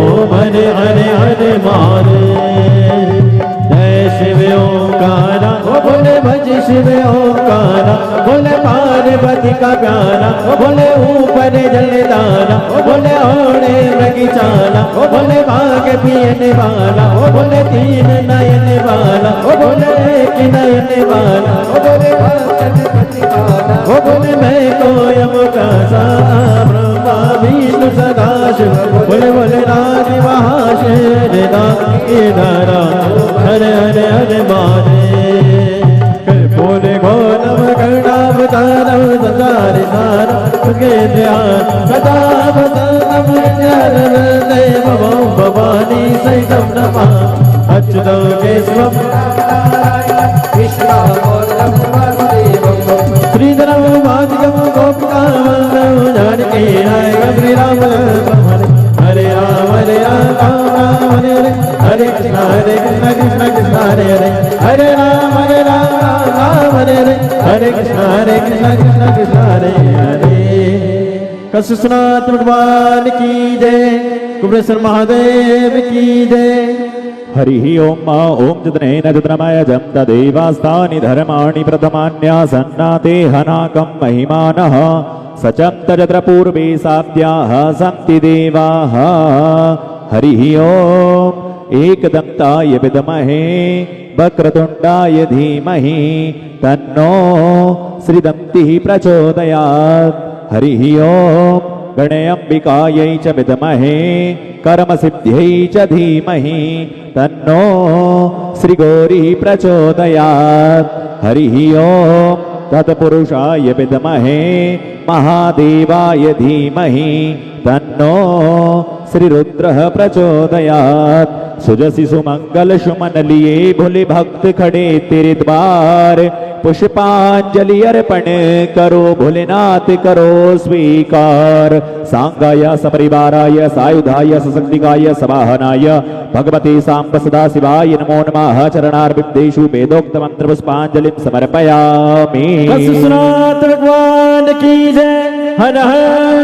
ओम हरे हरे हरे महादेव जय शिव ओंकारा बोले भज शिव ओंकारा बोले पार्वती का प्यारा बोले ऊपर जलदारा बोले ओढ़े बगीचाला बोले बाग पियने वाला बोले तीन नयन वाला बोले एक नयन वाला बोले मैं कोयम का सा ब्रह्मा विष्णु सदा शिव बोले बोले राज महाशेर दारा हरे हरे हरे महादेव बोले घोरम कर्णावतारम संसार सारम के ध्यान सदा वदनम देव भवानी सहितं नमः अच्युतं केशवं श्रीधरं वादिकं गोपिकामनं जानकी नायकं श्रीराम हरे राम हरे राम राम हरे हरे हरे कृष्ण कृष्ण कृष्ण हरे हरे हरे राम राम हरे हरे हरे कृष्ण कृष्ण हरे हरे कसुनाथ भगवान की जय कुबेश्वर महादेव की जय हरि ओम ओम जतनेन जतनमय जम तदेवास्तानि धर्माणि प्रथमान्यासन्नाते हनाकं महिमानः सचं तजत्र पूर्वे साध्याः सन्ति देवाः हरि ओम एकदन्ताय विद्महे वक्रतुण्डाय धीमहि तन्नो श्रीदन्तिः प्रचोदयात् हरि ओम गणेऽम्बिकायै च विद्महे कर्मसिद्ध्यै च धीमहि तन्नो श्रीगौरिः प्रचोदयात् हरि ओम तत्पुरुषाय विद्महे महादेवाय धीमहि तन्नो श्रीरुद्रः प्रचोदयात् सुजसि सुमंगल सुमन लिए भोले भक्त खड़े तेरे द्वार पुष्पांजलि अर्पण करो भोलेनाथ करो स्वीकार सांगाय सपरिवाराय सायुधाय सशक्तिकाय सवाहनाय भगवते सांब सदा शिवाय नमो नमः चरणारविंदेषु वेदोक्त मंत्र पुष्पांजलिं समर्पयामि। कसुनाथ भगवान की जय हर हर